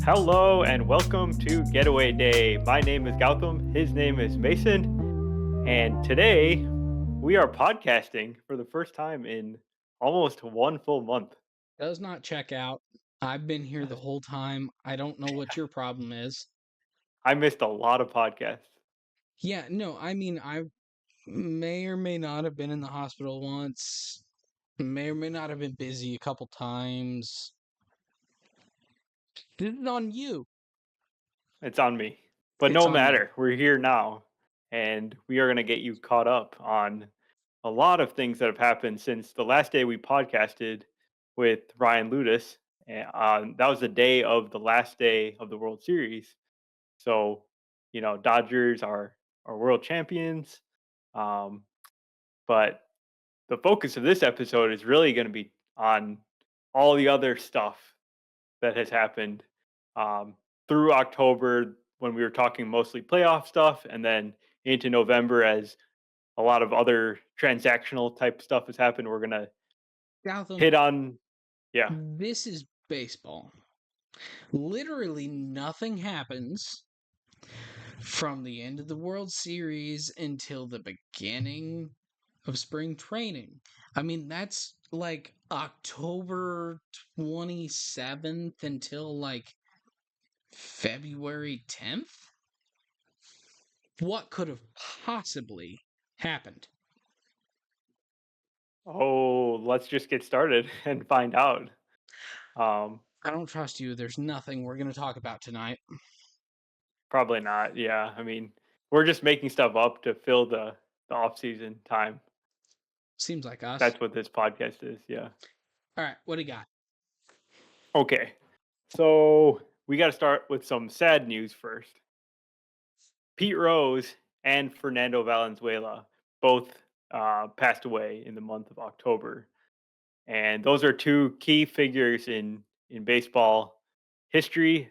Hello and welcome to Getaway Day. My name is Gautam, his name is Mason, and today we are podcasting for the first time in almost one full month. Does not check out. I've been here the whole time. I don't know what your problem is. I missed a lot of podcasts. Yeah, no, I mean, I may or may not have been in the hospital once, may or may not have been busy a couple times. This is on you. It's on me. But It's no on you. matter, we're here now, and we are going to get you caught up on a lot of things that have happened since the last day we podcasted with Ryan Ludus. And that was the day of the last day of the World Series. So, Dodgers are world champions. Um, but the focus of this episode is really going to be on all the other stuff that has happened um, through October when we were talking mostly playoff stuff, and then into November as a lot of other transactional type stuff has happened. We're going to Gotham, hit on, yeah. this is baseball. Literally nothing happens from the end of the World Series until the beginning of spring training. I mean, that's like October 27th until like February 10th? What could have possibly happened? Oh, let's just get started and find out. Um, I don't trust you. There's nothing we're going to talk about tonight. Probably not. Yeah. I mean, we're just making stuff up to fill the off season time. Seems like us. That's what this podcast is. Yeah. All right, what do you got? Okay. So we got to start with some sad news first. Pete Rose and Fernando Valenzuela both passed away in the month of October, and those are two key figures in baseball history.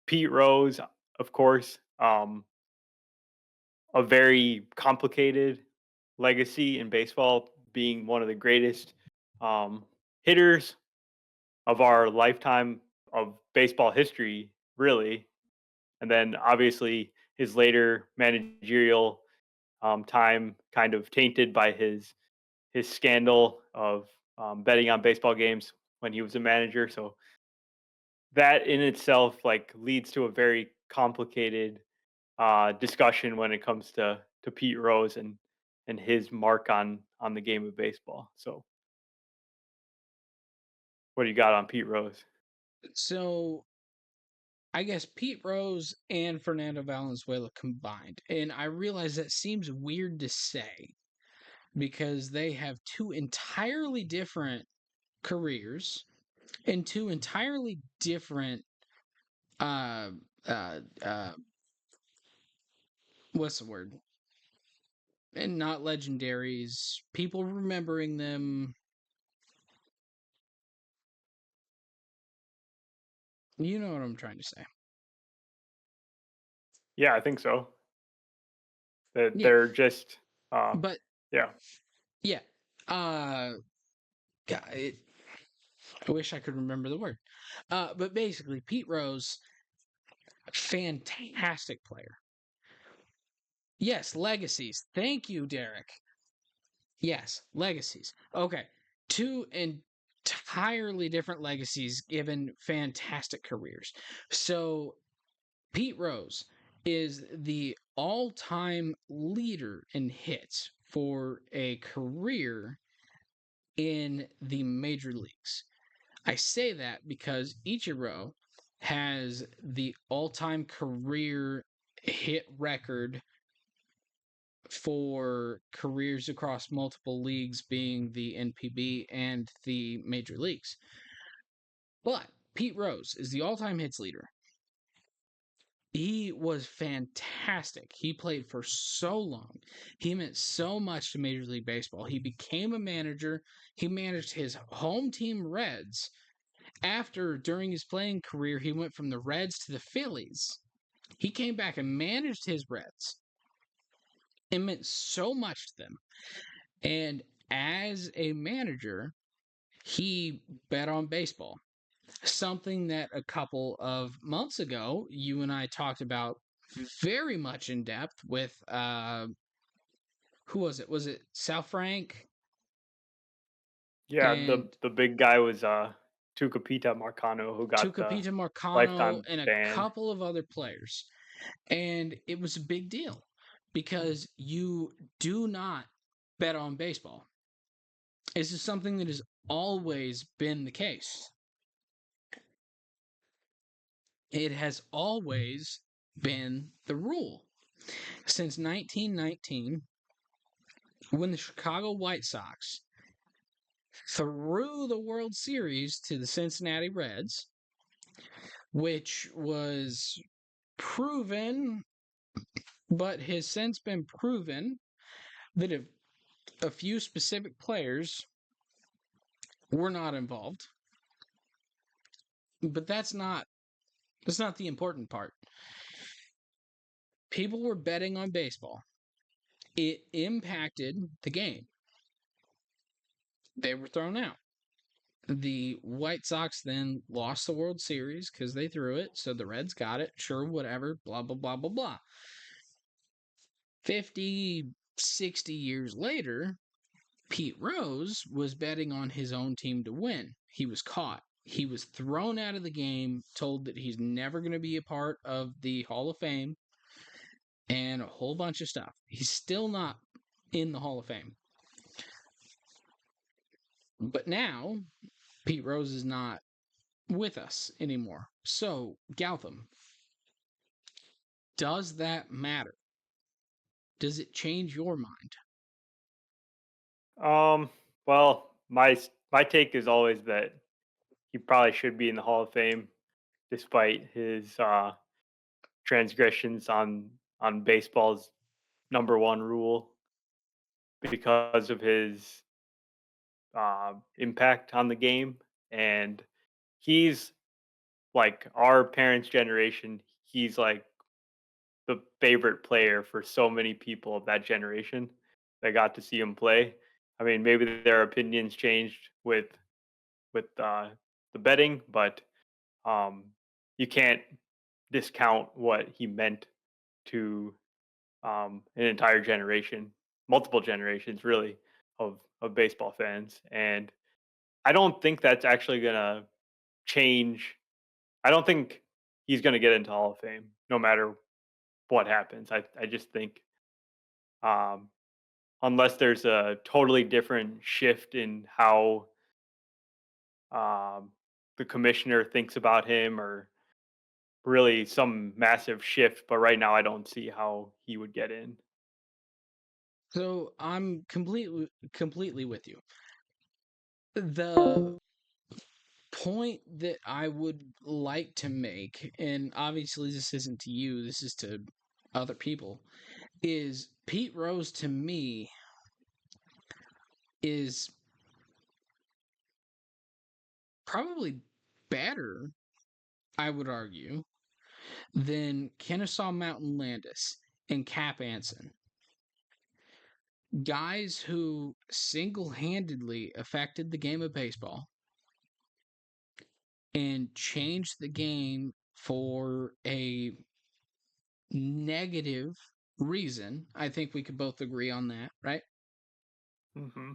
Pete Rose, of course, a very complicated legacy in baseball, being one of the greatest um, hitters of our lifetime of baseball history, really. And then obviously his later managerial time kind of tainted by his scandal of betting on baseball games when he was a manager. So that in itself like leads to a very complicated discussion when it comes to Pete Rose and his mark on the game of baseball. So what do you got on Pete Rose? So, I guess Pete Rose and Fernando Valenzuela combined. And I realize that seems weird to say because they have two entirely different careers and two entirely different uh uh uh what's the word? And not legendaries, people remembering them. You know what I'm trying to say. Yeah, I think so. That Yeah, they're just uh, but yeah. yeah. Uh God, I wish I could remember the word. But basically Pete Rose, fantastic player. Yes, legacies. Thank you, Derek. Yes, legacies. Okay. Two entirely different legacies given fantastic careers. So Pete Rose is the all time leader in hits for a career in the major leagues. I say that because Ichiro has the all time career hit record for careers across multiple leagues, being the NPB and the major leagues. But Pete Rose is the all time hits leader. He was fantastic. He played for so long. He meant so much to Major League Baseball. He became a manager. He managed his home team Reds. After, during his playing career, he went from the Reds to the Phillies. He came back and managed his Reds. It meant so much to them. And as a manager, he bet on baseball. something that a couple of months ago you and I talked about very much in depth with who was it? Was it Sal Frank Yeah, and the big guy was Tucapita Marcano, who got the Tucapita Marcano lifetime and a ban. couple of other players? And it was a big deal because you do not bet on baseball. This is something that has always been the case. It has always been the rule. Since 1919, when the Chicago White Sox threw the World Series to the Cincinnati Reds, which was proven, but has since been proven that a few specific players were not involved. But that's not the important part. People were betting on baseball. It impacted the game. They were thrown out. The White Sox then lost the World Series because they threw it, so the Reds got it. Sure, whatever, blah, blah, blah, blah, blah. 50, 60 years later, Pete Rose was betting on his own team to win. He was caught. He was thrown out of the game, told that he's never going to be a part of the Hall of Fame, and a whole bunch of stuff. He's still not in the Hall of Fame. But now, Pete Rose is not with us anymore. So, Gautam, does that matter? Does it change your mind? Um, well, my take is always that he probably should be in the Hall of Fame, despite his transgressions on baseball's number one rule, because of his impact on the game. And he's like our parents' generation. He's like the favorite player for so many people of that generation that got to see him play. I mean, maybe their opinions changed with the betting, but um, you can't discount what he meant to an entire generation, multiple generations, really, of baseball fans. And I don't think that's actually gonna change. I don't think he's gonna get into Hall of Fame, no matter what happens. I just think um, unless there's a totally different shift in how um, the commissioner thinks about him, or really some massive shift. But right now, I don't see how he would get in. So, I'm completely with you. The point that I would like to make, and obviously this isn't to you, this is to other people, is Pete Rose to me is probably better, I would argue, than Kennesaw Mountain Landis and Cap Anson. Guys who single handedly affected the game of baseball and changed the game for a negative reason. I think we could both agree on that, right? Hmm.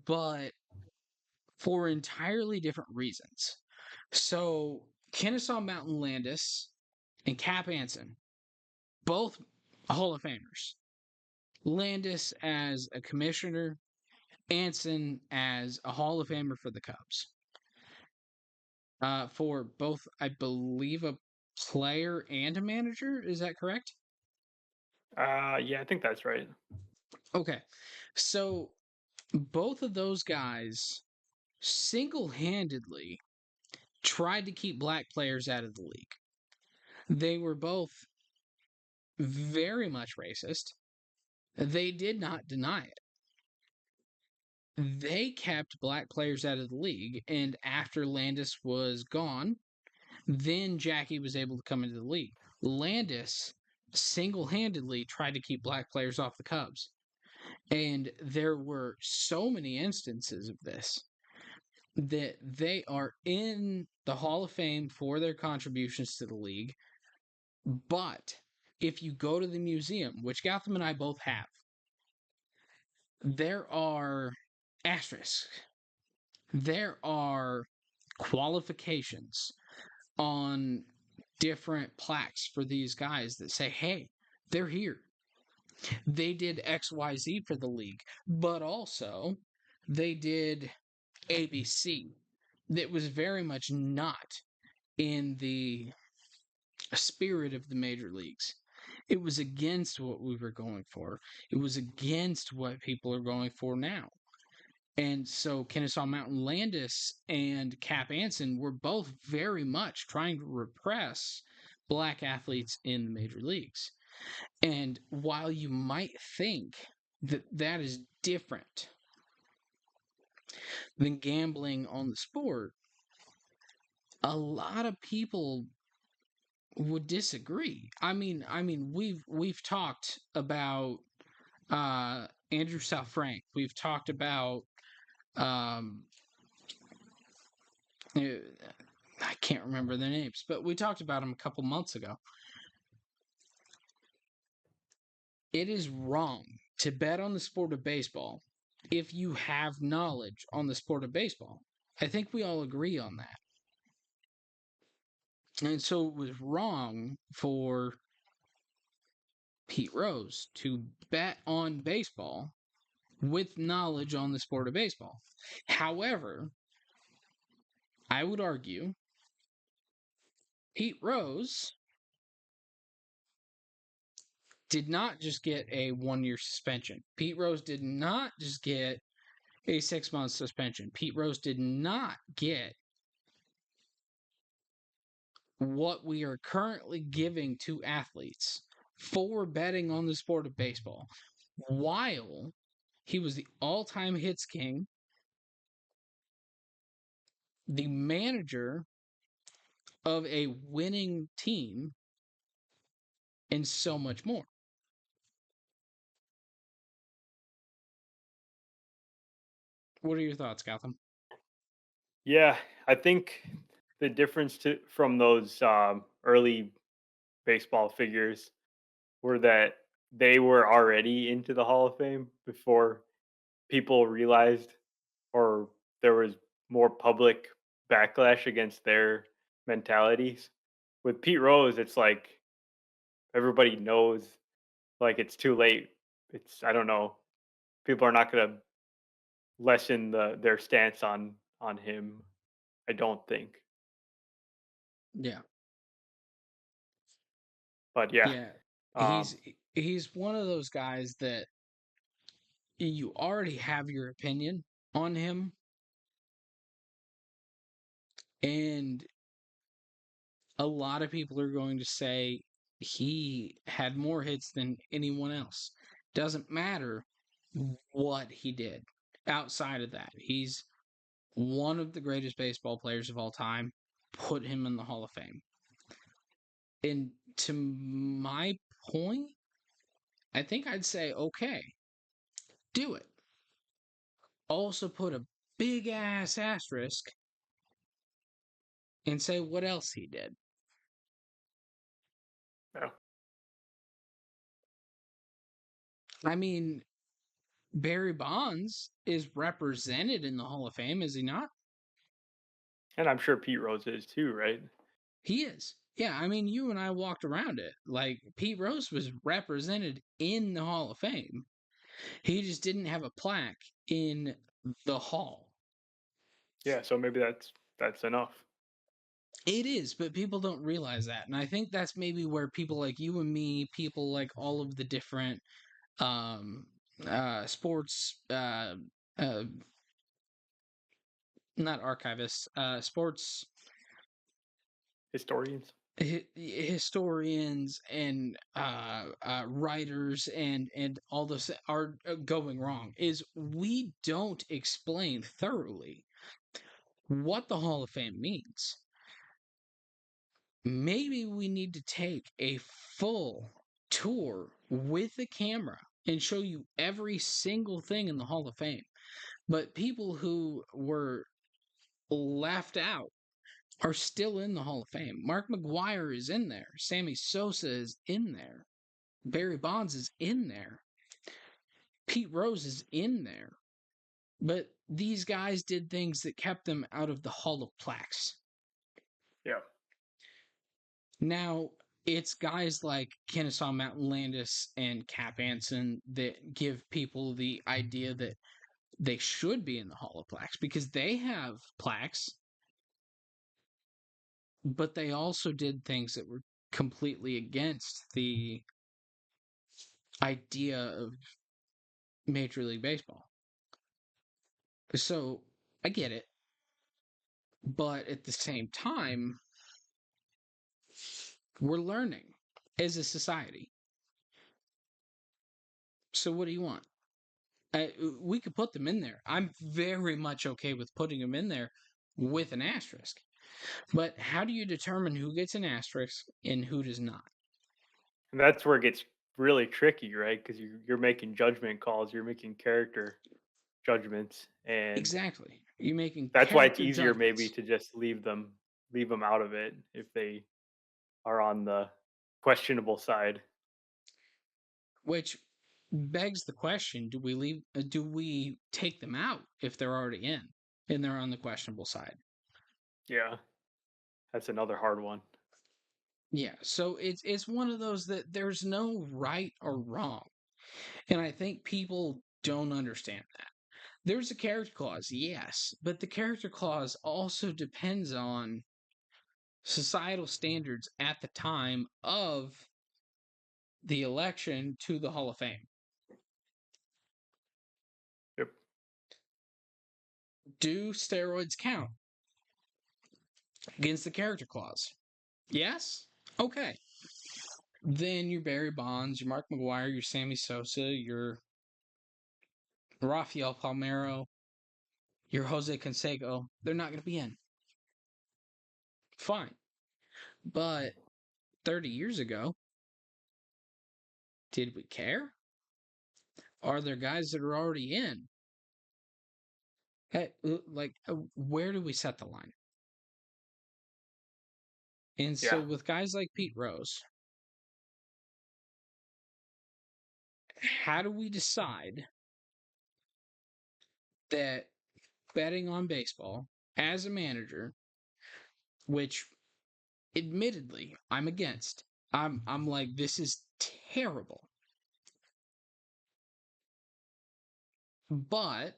But for entirely different reasons. So, Kennesaw Mountain Landis and Cap Anson, both Hall of Famers. Landis as a commissioner, Anson as a Hall of Famer for the Cubs. For both, I believe, a player and a manager. Is that correct? Yeah, I think that's right. Okay. So both of those guys single handedly tried to keep black players out of the league. They were both very much racist. They did not deny it. They kept black players out of the league, and after Landis was gone, then Jackie was able to come into the league. Landis single handedly tried to keep black players off the Cubs. And there were so many instances of this. that they are in the Hall of Fame for their contributions to the league. But if you go to the museum, which Gotham and I both have, there are asterisks. There are qualifications on different plaques for these guys that say, hey, they're here. They did XYZ for the league, but also they did ABC. That was very much not in the spirit of the major leagues. It was against what we were going for. It was against what people are going for now. And so Kennesaw Mountain Landis and Cap Anson were both very much trying to repress black athletes in the major leagues. And while you might think that that is different than gambling on the sport, a lot of people would disagree. I mean, we've talked about Andrew South Frank. We've talked about I can't remember their names, but we talked about them a couple months ago. It is wrong to bet on the sport of baseball if you have knowledge on the sport of baseball. I think we all agree on that. And so it was wrong for Pete Rose to bet on baseball with knowledge on the sport of baseball. However, I would argue Pete Rose did not just get a 1-year suspension. Pete Rose did not just get a 6-month suspension. Pete Rose did not get what we are currently giving to athletes for betting on the sport of baseball, while he was the all-time hits king, the manager of a winning team, and so much more. What are your thoughts, Gotham? Yeah, I think the difference from those early baseball figures were that they were already into the Hall of Fame before people realized, or there was more public backlash against their mentalities. With Pete Rose, it's like everybody knows, like it's too late. It's, I don't know. People are not going to lessen their stance on him. I don't think. Yeah. But yeah, Yeah. um, He's one of those guys that you already have your opinion on him, and a lot of people are going to say he had more hits than anyone else. Doesn't matter what he did outside of that. He's one of the greatest baseball players of all time. Put him in the Hall of Fame. And to my point, I think I'd say, okay, do it. Also put a big ass asterisk and say what else he did. yeah. I mean, Barry Bonds is represented in the Hall of Fame, is he not? And I'm sure Pete Rose is too, right? He is. Yeah, I mean, you and I walked around it. Like, Pete Rose was represented in the Hall of Fame. He just didn't have a plaque in the hall. Yeah, so maybe that's enough. It is, but people don't realize that. And I think that's maybe where people like you and me, people like all of the different um sports uh not archivists, sports Historians. historians and writers and all this are going wrong is we don't explain thoroughly what the Hall of Fame means. Maybe we need to take a full tour with a camera and show you every single thing in the Hall of Fame. But people who were left out are still in the Hall of Fame. Mark McGwire is in there. Sammy Sosa is in there. Barry Bonds is in there. Pete Rose is in there. But these guys did things that kept them out of the Hall of Plaques. Yeah. Now, it's guys like Kennesaw Mountain Landis and Cap Anson that give people the idea that they should be in the Hall of Plaques because they have plaques, but they also did things that were completely against the idea of Major League Baseball. So, I get it. But at the same time, we're learning as a society. So, what do you want? We could put them in there. I'm very much okay with putting them in there with an asterisk. But how do you determine who gets an asterisk and who does not? And that's where it gets really tricky, right? Because you're making judgment calls, you're making character judgments, and Exactly. You're making that's why it's character easier maybe judgments, to just leave them out of it if they are on the questionable side. which begs the question: do we take them out if they're already in and they're on the questionable side? Yeah, that's another hard one. Yeah. So it's one of those that there's no right or wrong, and I think people don't understand that. There's a character clause, yes, but the character clause also depends on societal standards at the time of the election to the Hall of Fame. Yep. Do steroids count against the character clause? Yes? Okay. Then your Barry Bonds, your Mark McGwire, your Sammy Sosa, your Rafael Palmeiro, your Jose Canseco, they're not going to be in. Fine. But 30 years ago, did we care? Are there guys that are already in? Hey, where do we set the line? And so Yeah. with guys like Pete Rose, how do we decide that betting on baseball as a manager, which admittedly I'm against, I'm like, this is terrible. But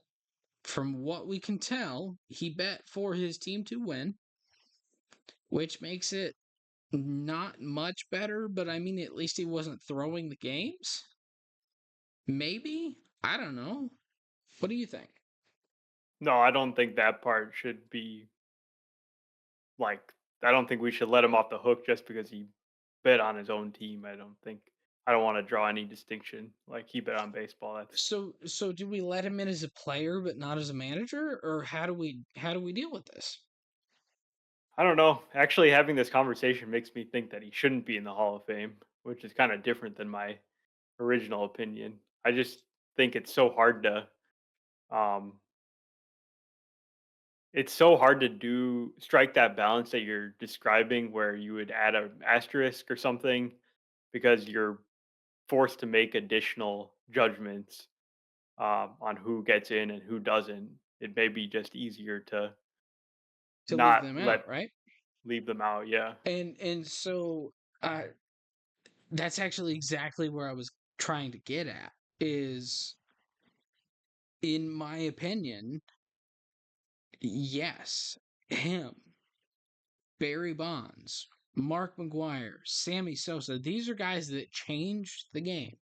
from what we can tell, he bet for his team to win, which makes it not much better, but I mean, at least he wasn't throwing the games. Maybe? I don't know. What do you think? No, I don't think that part should be like. I don't think we should let him off the hook just because he bet on his own team. I don't think. I don't want to draw any distinction. Like he bet on baseball. That's. So do we let him in as a player but not as a manager, or how do we deal with this? I don't know. Actually, having this conversation makes me think that he shouldn't be in the Hall of Fame, which is kind of different than my original opinion. I just think um, it's so hard to do strike that balance that you're describing, where you would add an asterisk or something because you're forced to make additional judgments on who gets in and who doesn't. It may be just easier to To leave not them let out, right? leave them out. Yeah. And so that's actually exactly where I was trying to get at is, in my opinion, yes, him, Barry Bonds, Mark McGwire, Sammy Sosa, these are guys that changed the game.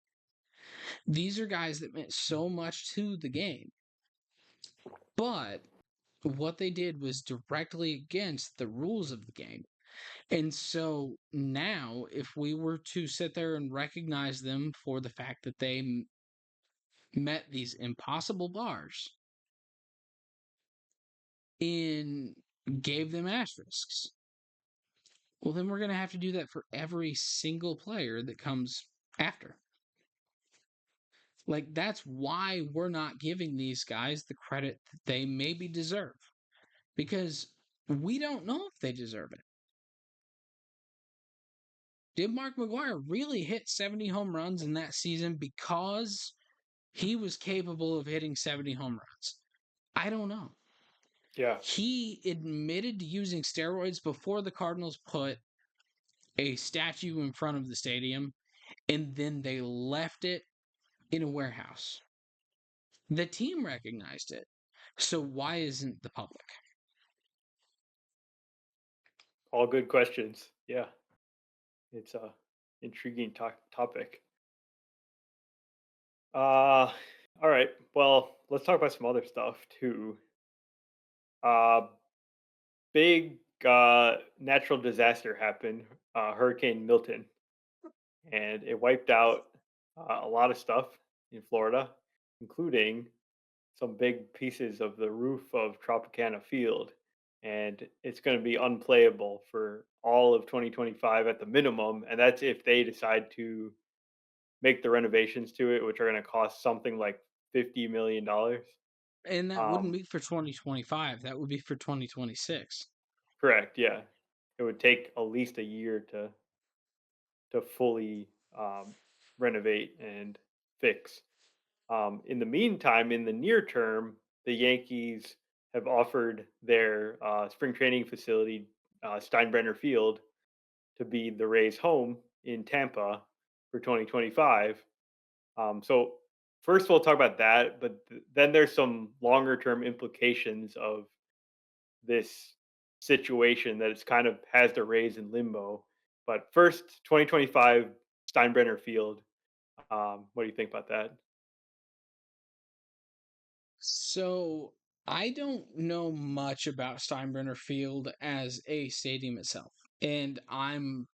These are guys that meant so much to the game. But what they did was directly against the rules of the game. And so now, if we were to sit there and recognize them for the fact that they met these impossible bars and gave them asterisks, well, then we're going to have to do that for every single player that comes after. Like, that's why we're not giving these guys the credit that they maybe deserve. because we don't know if they deserve it. Did Mark McGwire really hit 70 home runs in that season because he was capable of hitting 70 home runs? I don't know. Yeah. He admitted to using steroids before the Cardinals put a statue in front of the stadium, and then they left it in a warehouse. The team recognized it. So why isn't the public? All good questions. Yeah. It's a intriguing topic. All right. Well, let's talk about some other stuff too. Uh, big natural disaster happened, Hurricane Milton, and it wiped out a lot of stuff in Florida, including some big pieces of the roof of Tropicana Field. And it's going to be unplayable for all of 2025 at the minimum. And that's if they decide to make the renovations to it, which are going to cost something like $50 million. And that wouldn't Um, be for 2025. That would be for 2026. correct. Yeah, it would take at least a year to fully renovate and fix. In the meantime, in the near term, the Yankees have offered their spring training facility, Steinbrenner Field, to be the Rays' home in Tampa for 2025. So first, we'll talk about that, but then there's some longer term implications of this situation that it's kind of has the Rays in limbo. But first, 2025 Steinbrenner Field. What do you think about that? So I don't know much about Steinbrenner Field as a stadium itself. And I'm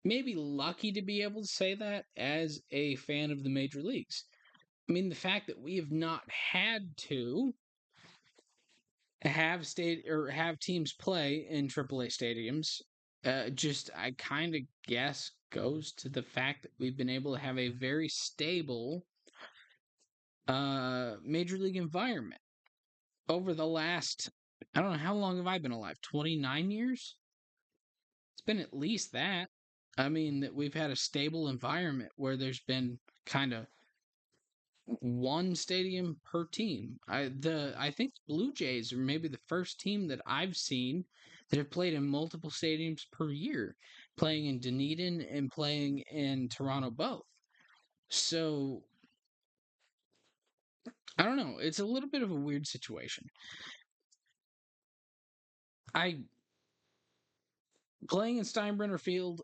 maybe lucky to be able to say that as a fan of the major leagues. I mean, the fact that we have not had to have teams play in AAA stadiums, just I kind of guess goes to the fact that we've been able to have a very stable major league environment over the last, I don't know, how long have I been alive? 29 years? It's been at least that. I mean, that we've had a stable environment where there's been kind of one stadium per team. I think the Blue Jays are maybe the first team that I've seen that have played in multiple stadiums per year, playing in Dunedin and playing in Toronto both. So I don't know. It's a little bit of a weird situation. I playing in Steinbrenner Field,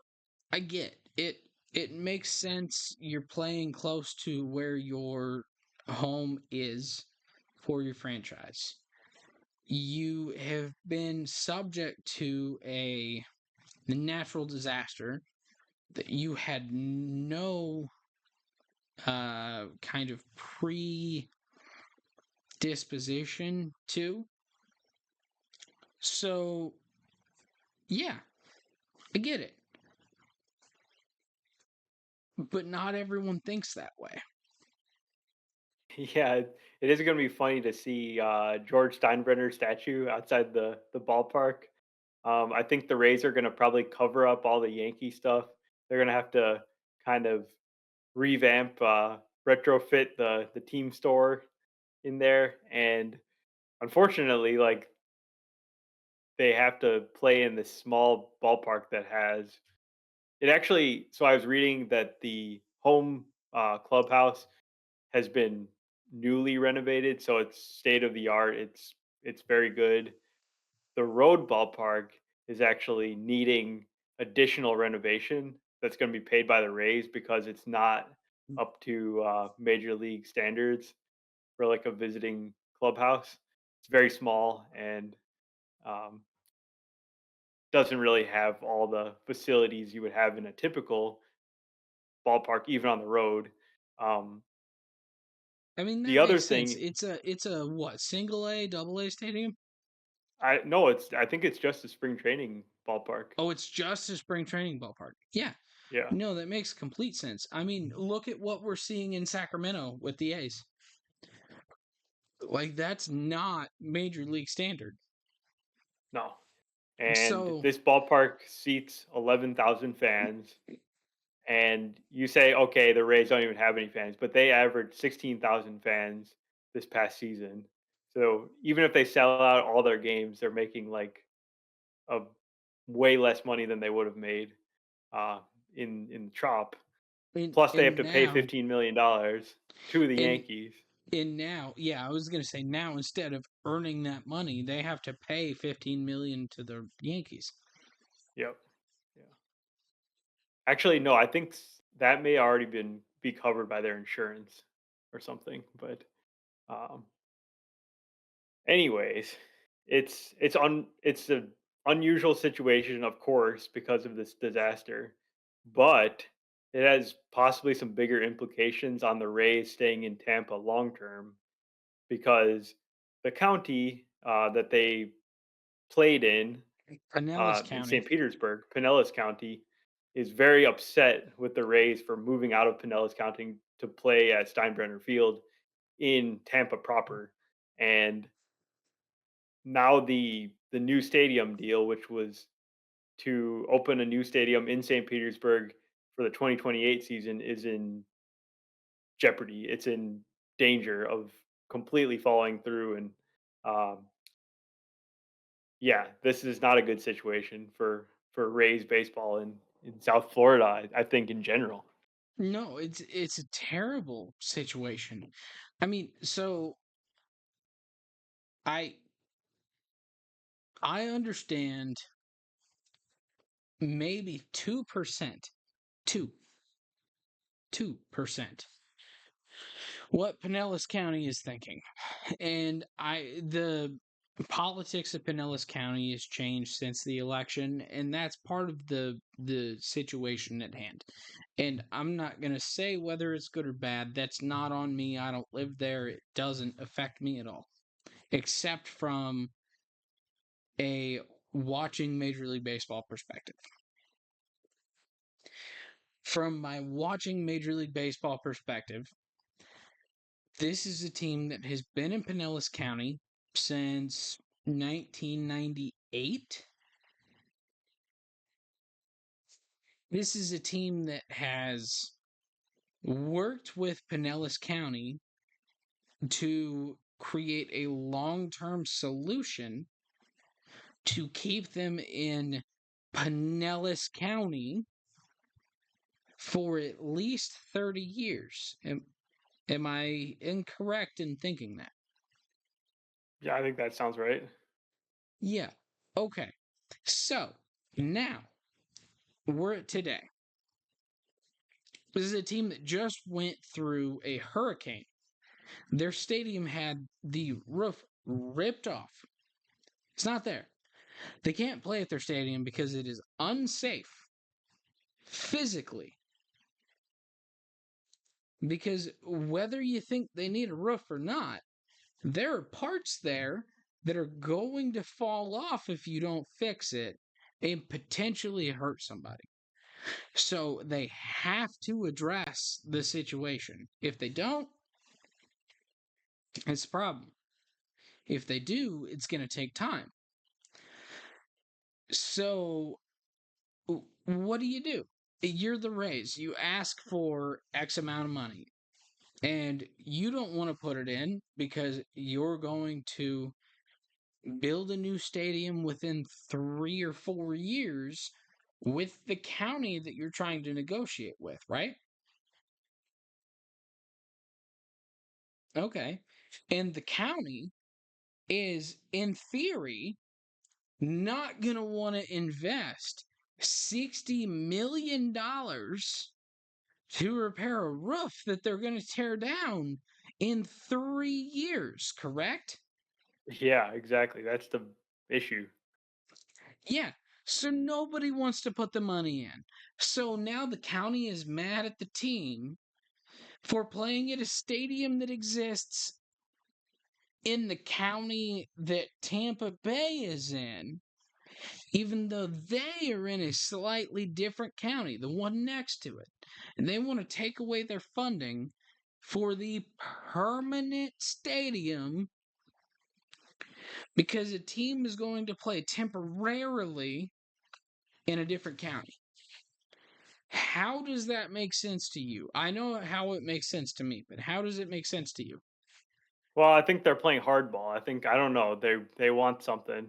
I get it. It makes sense. You're playing close to where your home is for your franchise. You have been subject to a natural disaster that you had no kind of predisposition to. So, yeah, I get it. But not everyone thinks that way. Yeah, it is going to be funny to see George Steinbrenner statue outside the ballpark. I think the Rays are going to probably cover up all the Yankee stuff. They're going to have to kind of revamp, retrofit the team store in there, and unfortunately, like they have to play in this small ballpark that has it. Actually, so I was reading that the home clubhouse has been newly renovated, so it's state of the art. It's very good. The road ballpark is actually needing additional renovation that's going to be paid by the Rays because it's not up to major league standards for like a visiting clubhouse. It's very small and um, doesn't really have all the facilities you would have in a typical ballpark, even on the road. Um, I mean, the that other makes sense. thing It's a what, single A, double A stadium? I no, I think it's just a spring training ballpark. Oh, it's just a spring training ballpark. Yeah. Yeah. No, that makes complete sense. I mean, look at what we're seeing in Sacramento with the A's. Like, that's not major league standard. No. And So this ballpark seats 11,000 fans. And you say, okay, the Rays don't even have any fans, but they averaged 16,000 fans this past season. So even if they sell out all their games, they're making like a way less money than they would have made uh, in the Trop. Plus, they have and to pay now $15 million to the and Yankees. and now, yeah, I was gonna say now instead of earning that money, they have to pay 15 million to the Yankees. Yep. Yeah. Actually, no, I think that may already be covered by their insurance or something. But um, anyways, it's an unusual situation, of course, because of this disaster, but it has possibly some bigger implications on the Rays staying in Tampa long term because the county that they played Pinellas in County. St. Petersburg, Pinellas County, is very upset with the Rays for moving out of Pinellas County to play at Steinbrenner Field in Tampa proper. And now the new stadium deal, which was to open a new stadium in St. Petersburg for the 2028 season, is in jeopardy. It's in danger of completely falling through. And um, yeah, this is not a good situation for Rays baseball in South Florida. I think in general. No, it's a terrible situation. I mean, so I I understand maybe 2%, 2, 2% what Pinellas County is thinking. And the politics of Pinellas County has changed since the election, and that's part of the situation at hand. And I'm not going to say whether it's good or bad. That's not on me. I don't live there. It doesn't affect me at all, except from a watching Major League Baseball perspective. From my watching Major League Baseball perspective, this is a team that has been in Pinellas County since 1998. This is a team that has worked with Pinellas County to create a long term solution to keep them in Pinellas County for at least 30 years. Am I incorrect in thinking that? Yeah, I think that sounds right. Yeah. Okay. So now we're at today. This is a team that just went through a hurricane. Their stadium had the roof ripped off. It's not there. They can't play at their stadium because it is unsafe physically. Because whether you think they need a roof or not, there are parts there that are going to fall off if you don't fix it and potentially hurt somebody. So they have to address the situation. If they don't, it's a problem. If they do, it's going to take time. So what do? You're the Rays. You ask for X amount of money, and you don't want to put it in because you're going to build a new stadium within 3 or 4 years with the county that you're trying to negotiate with, right? Okay. And the county is, in theory, not going to want to invest $60 million to repair a roof that they're going to tear down in 3 years, correct? Yeah, exactly. That's the issue. Yeah. So nobody wants to put the money in. So now the county is mad at the team for playing at a stadium that exists in the county that Tampa Bay is in, even though they are in a slightly different county, the one next to it. And they want to take away their funding for the permanent stadium because a team is going to play temporarily in a different county. How does that make sense to you? I know how it makes sense to me, but how does it make sense to you? Well, I think they're playing hardball. I don't know. They want something,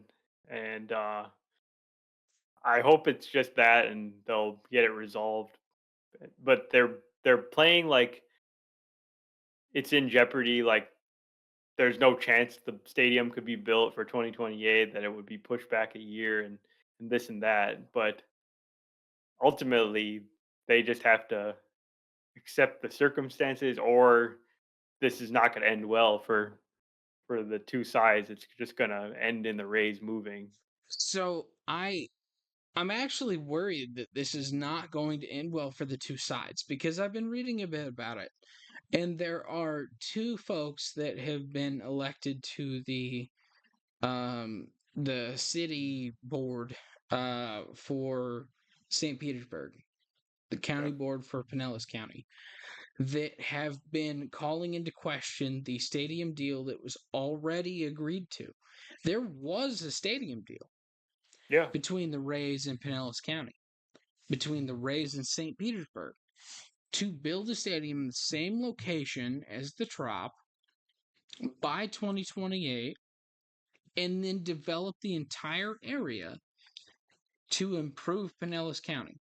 and I hope it's just that, and they'll get it resolved. But they're playing like it's in jeopardy. Like there's no chance the stadium could be built for 2028. That it would be pushed back a year, and this and that. But ultimately, they just have to accept the circumstances, or this is not going to end well for the two sides. It's just going to end in the Rays moving. So I'm actually worried that this is not going to end well for the two sides because I've been reading a bit about it. And there are two folks that have been elected to the city board for St. Petersburg, the county Okay. board for Pinellas County, that have been calling into question the stadium deal that was already agreed to. There was a stadium deal Yeah. between the Rays and Pinellas County, between the Rays and St. Petersburg, to build a stadium in the same location as the Trop by 2028 and then develop the entire area to improve Pinellas County.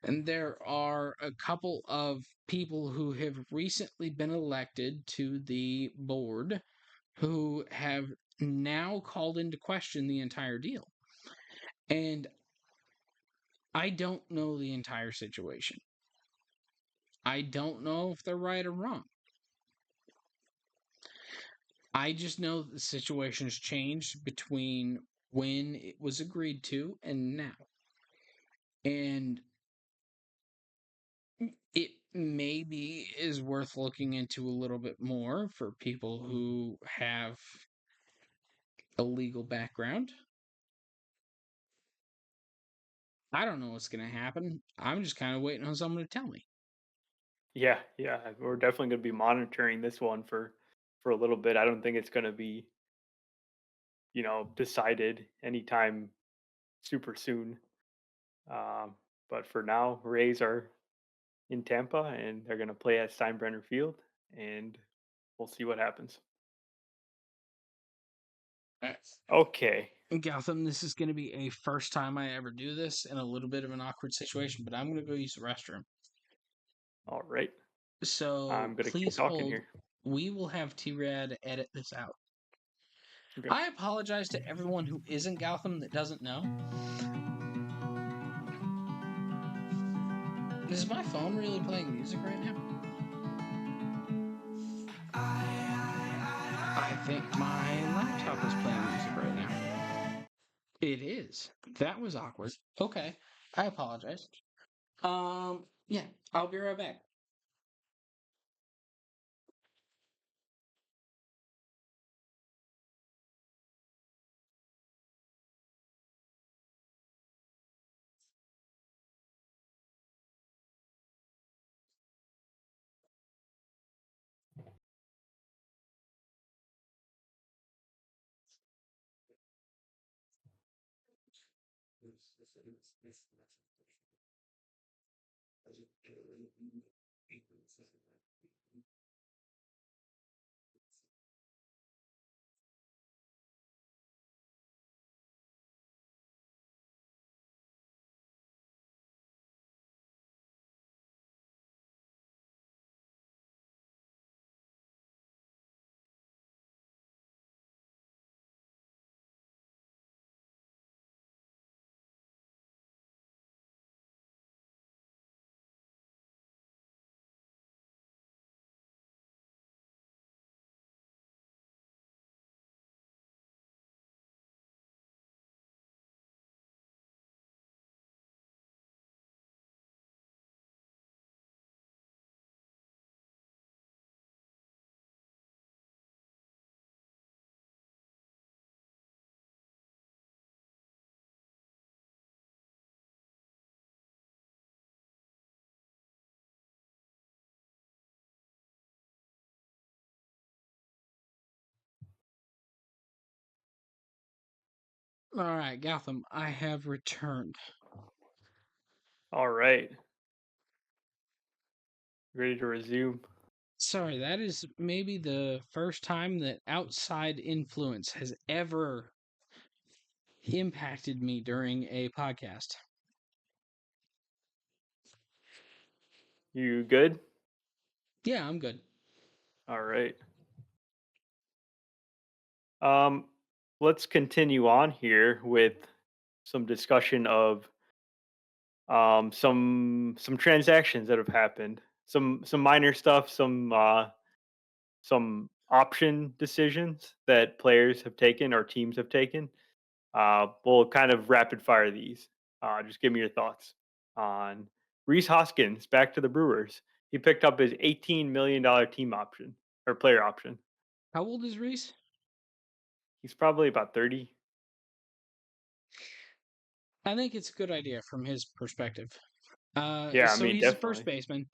And there are a couple of people who have recently been elected to the board who have now called into question the entire deal. And I don't know the entire situation. I don't know if they're right or wrong. I just know that the situation has changed between when it was agreed to and now. And it maybe is worth looking into a little bit more for people who have a legal background. I don't know what's going to happen. I'm just kind of waiting on someone to tell me. Yeah, yeah. We're definitely going to be monitoring this one for a little bit. I don't think it's going to be, decided anytime super soon. Um, but for now, Rays are in Tampa and they're going to play at Steinbrenner Field, and we'll see what happens. Okay. Gotham, this is going to be a first time I ever do this in a little bit of an awkward situation, but I'm going to go use the restroom. All right. So I'm going to keep please talking hold. here. We will have T-Rad edit this out. Okay. I apologize to everyone who isn't Gotham that doesn't know. Is my phone really playing music right now? I think my laptop is playing music right now. It is. That was awkward. Okay. I apologize. Yeah, I'll be right back. All right, Gotham, I have returned. All right. Ready to resume? Sorry, that is maybe the first time that outside influence has ever impacted me during a podcast. You good? Yeah, I'm good. All right. Um, let's continue on here with some discussion of some transactions that have happened. Some minor stuff, some option decisions that players have taken or teams have taken. We'll kind of rapid fire these. Just give me your thoughts on Reese Hoskins back to the Brewers. He picked up his $18 million team option or player option. How old is Reese? He's probably about 30. I think it's a good idea from his perspective. Yeah, I So mean, he's a first definitely. baseman.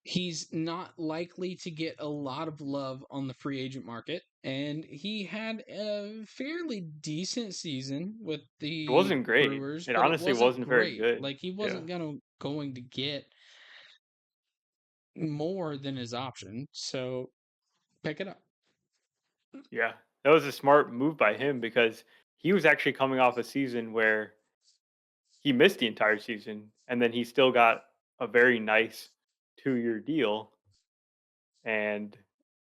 He's not likely to get a lot of love on the free agent market, and he had a fairly decent season with It the wasn't great. Brewers, It but it honestly wasn't wasn't very great. good. Like he Yeah. wasn't going to get more than his option. So pick it up. Yeah. That was a smart move by him because he was actually coming off a season where he missed the entire season and then he still got a very nice 2-year deal. And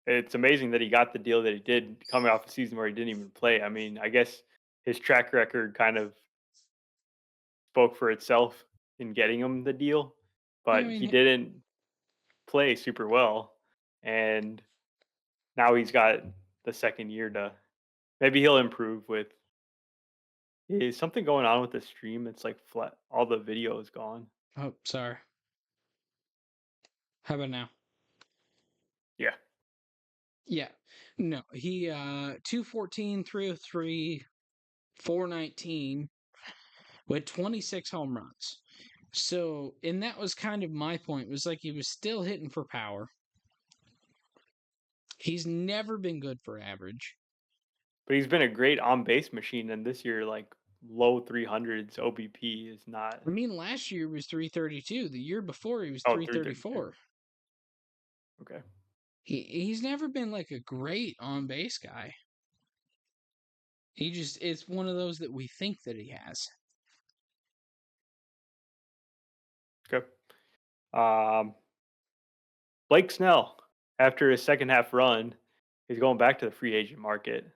it's amazing that he got the deal that he did coming off a season where he didn't even play. I mean, I guess his track record kind of spoke for itself in getting him the deal, I but he mean, didn't play super well. And now he's got the second year to maybe he'll improve with. Is something going on with the stream? It's like flat. All the video is gone. oh, sorry. How about now? Yeah. Yeah. No, he 214, 303, 419 with 26 home runs. So, and that was kind of my point. It was like he was still hitting for power. He's never been good for average. But he's been a great on base machine, and this year, like low 300s OBP is not. I mean, last year was 332. The year before he was Oh, 332. 334. Okay. He's never been like a great on base guy. He just it's one of those that we think that he has. Okay. Um, Blake Snell, after his second half run, is going back to the free agent market.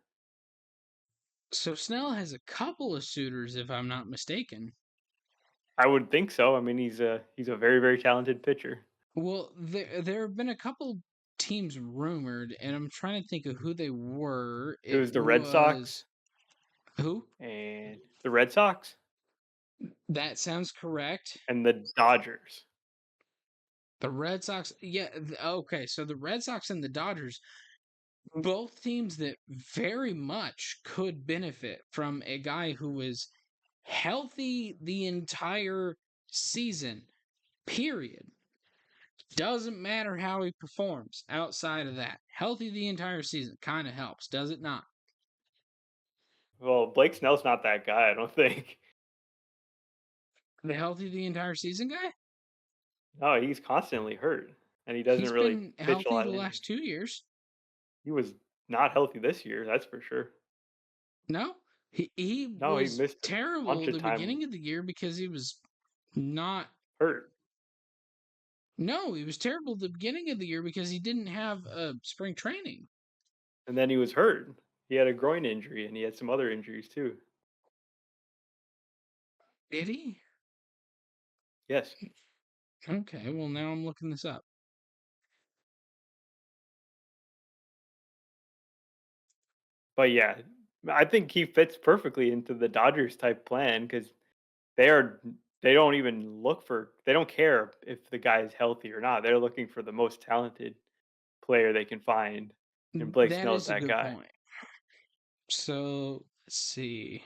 So Snell has a couple of suitors, if I'm not mistaken. I would think so. I mean, he's a very very talented pitcher. Well, there have been a couple teams rumored, and I'm trying to think of who they were. It It was the Red was Sox who? and the Red Sox That sounds correct. and the Dodgers. The Red Sox, yeah, okay. So the Red Sox and the Dodgers, both teams that very much could benefit from a guy who is healthy the entire season. Period. Doesn't matter how he performs outside of that. Healthy the entire season kind of helps, does it not? Well, Blake Snell's not that guy. I don't think. The healthy the entire season guy? No, he's constantly hurt, and he doesn't He's really been pitch a healthy lot the of innings. last 2 years. He was not healthy this year, that's for sure. No, he No, he was missed a bunch terrible of the time beginning of the year because he was not. hurt. No, he was terrible the beginning of the year because he didn't have spring training. And then he was hurt. He had a groin injury and he had some other injuries too. Did he? Yes. Okay, well now I'm looking this up. But yeah, I think he fits perfectly into the Dodgers type plan because they are they don't even look for they don't care if the guy is healthy or not. They're looking for the most talented player they can find. And Blake That Snell is is a that good guy. point. So let's see.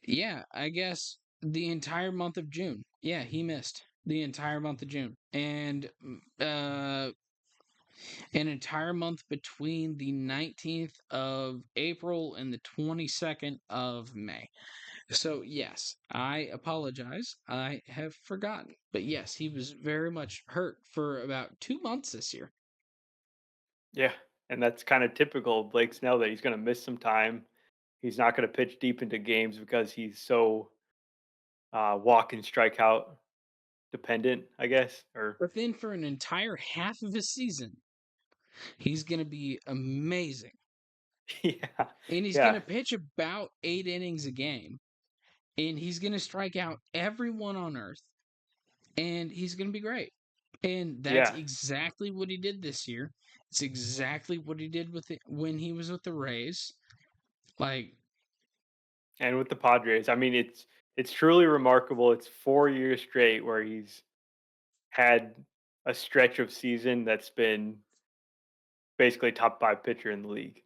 Yeah, I guess the entire month of June. Yeah, he missed the entire month of June. And an entire month between the 19th of April and the 22nd of May. So, yes, I apologize. I have forgotten. But yes, he was very much hurt for about 2 months this year. Yeah, and that's kind of typical of Blake Snell that he's going to miss some time. He's not going to pitch deep into games because he's so walk and strikeout dependent, I guess. Or But then for an entire half of his season, he's going to be amazing. yeah, And he's going yeah, to pitch about 8 innings a game. And he's going to strike out everyone on earth. And he's going to be great. And that's yeah. exactly what he did this year. It's exactly what he did when he was with the Rays. Like, And with the Padres, I mean, it's truly remarkable. It's 4 years straight where he's had a stretch of season that's been basically top five pitcher in the league.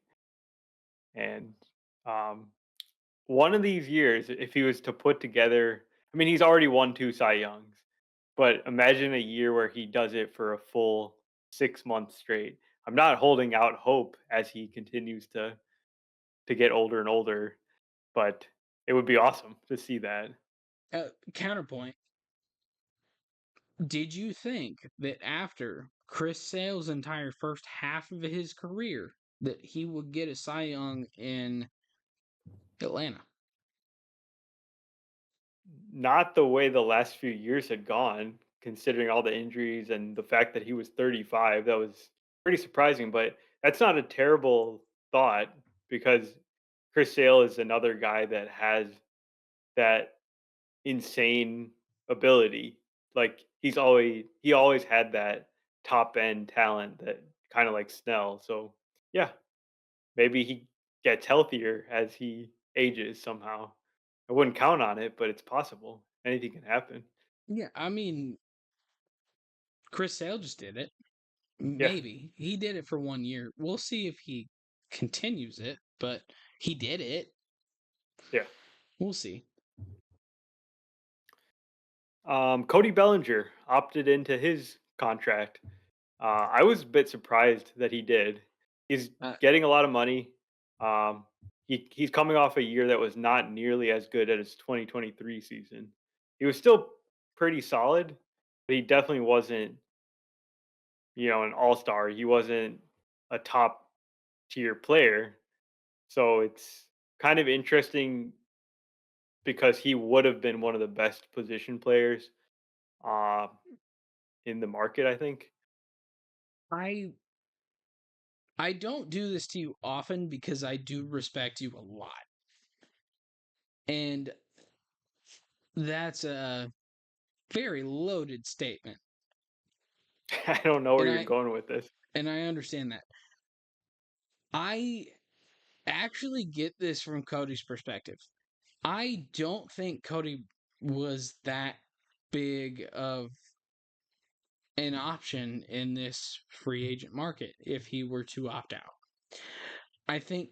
And um, one of these years, if he was to put together, I mean, he's already won two Cy Youngs, but imagine a year where he does it for a full 6 months straight. I'm not holding out hope as he continues to get older and older, but it would be awesome to see that. counterpoint. Did you think that after Chris Sale's entire first half of his career that he would get a Cy Young in Atlanta? Not the way the last few years had gone, considering all the injuries and the fact that he was 35. That was pretty surprising, but that's not a terrible thought because Chris Sale is another guy that has that insane ability. Like he always had that top end talent that kind of like Snell. So yeah, maybe he gets healthier as he ages somehow. I wouldn't count on it, but it's possible. Anything can happen. Yeah, I mean, Chris Sale just did it. Yeah, Maybe. He did it for 1 year. We'll see if he continues it, but he did it. yeah. We'll see. Cody Bellinger opted into his contract. I was a bit surprised that he did. He's Uh, getting a lot of money. He's coming off a year that was not nearly as good as his 2023 season. He was still pretty solid, but he definitely wasn't, an all-star. He wasn't a top tier player. So it's kind of interesting because he would have been one of the best position players uh, in the market, I think. I I don't do this to you often because I do respect you a lot. And that's a very loaded statement. I don't know where And you're I going with this. and I understand that. I actually get this from Cody's perspective. I don't think Cody was that big of an option in this free agent market if he were to opt out. I think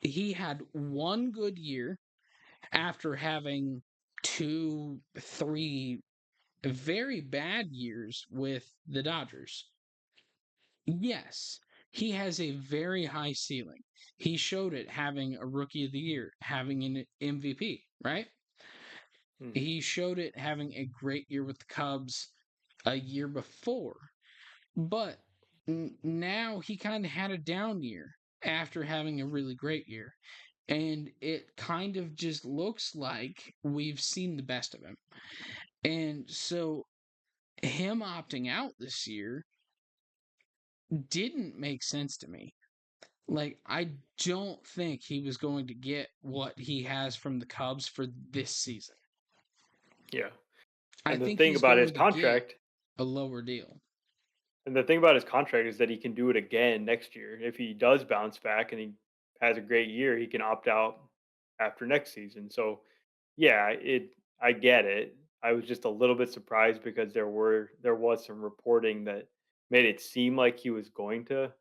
he had one good year after having 2, 3 very bad years with the Dodgers. Yes, he has a very high ceiling. He showed it having a rookie of the year, having an MVP, right? Mhm. He showed it having a great year with the Cubs a year before. But now he kind of had a down year after having a really great year. And it kind of just looks like we've seen the best of him. And so him opting out this year didn't make sense to me. Like, I don't think he was going to get what he has from the Cubs for this season. Yeah. I And the think thing he's about his going to get contract, a lower deal. is that he can do it again next year. If he does bounce back and he has a great year, he can opt out after next season. So, yeah, I get it. I was just a little bit surprised because there was some reporting that made it seem like he was going to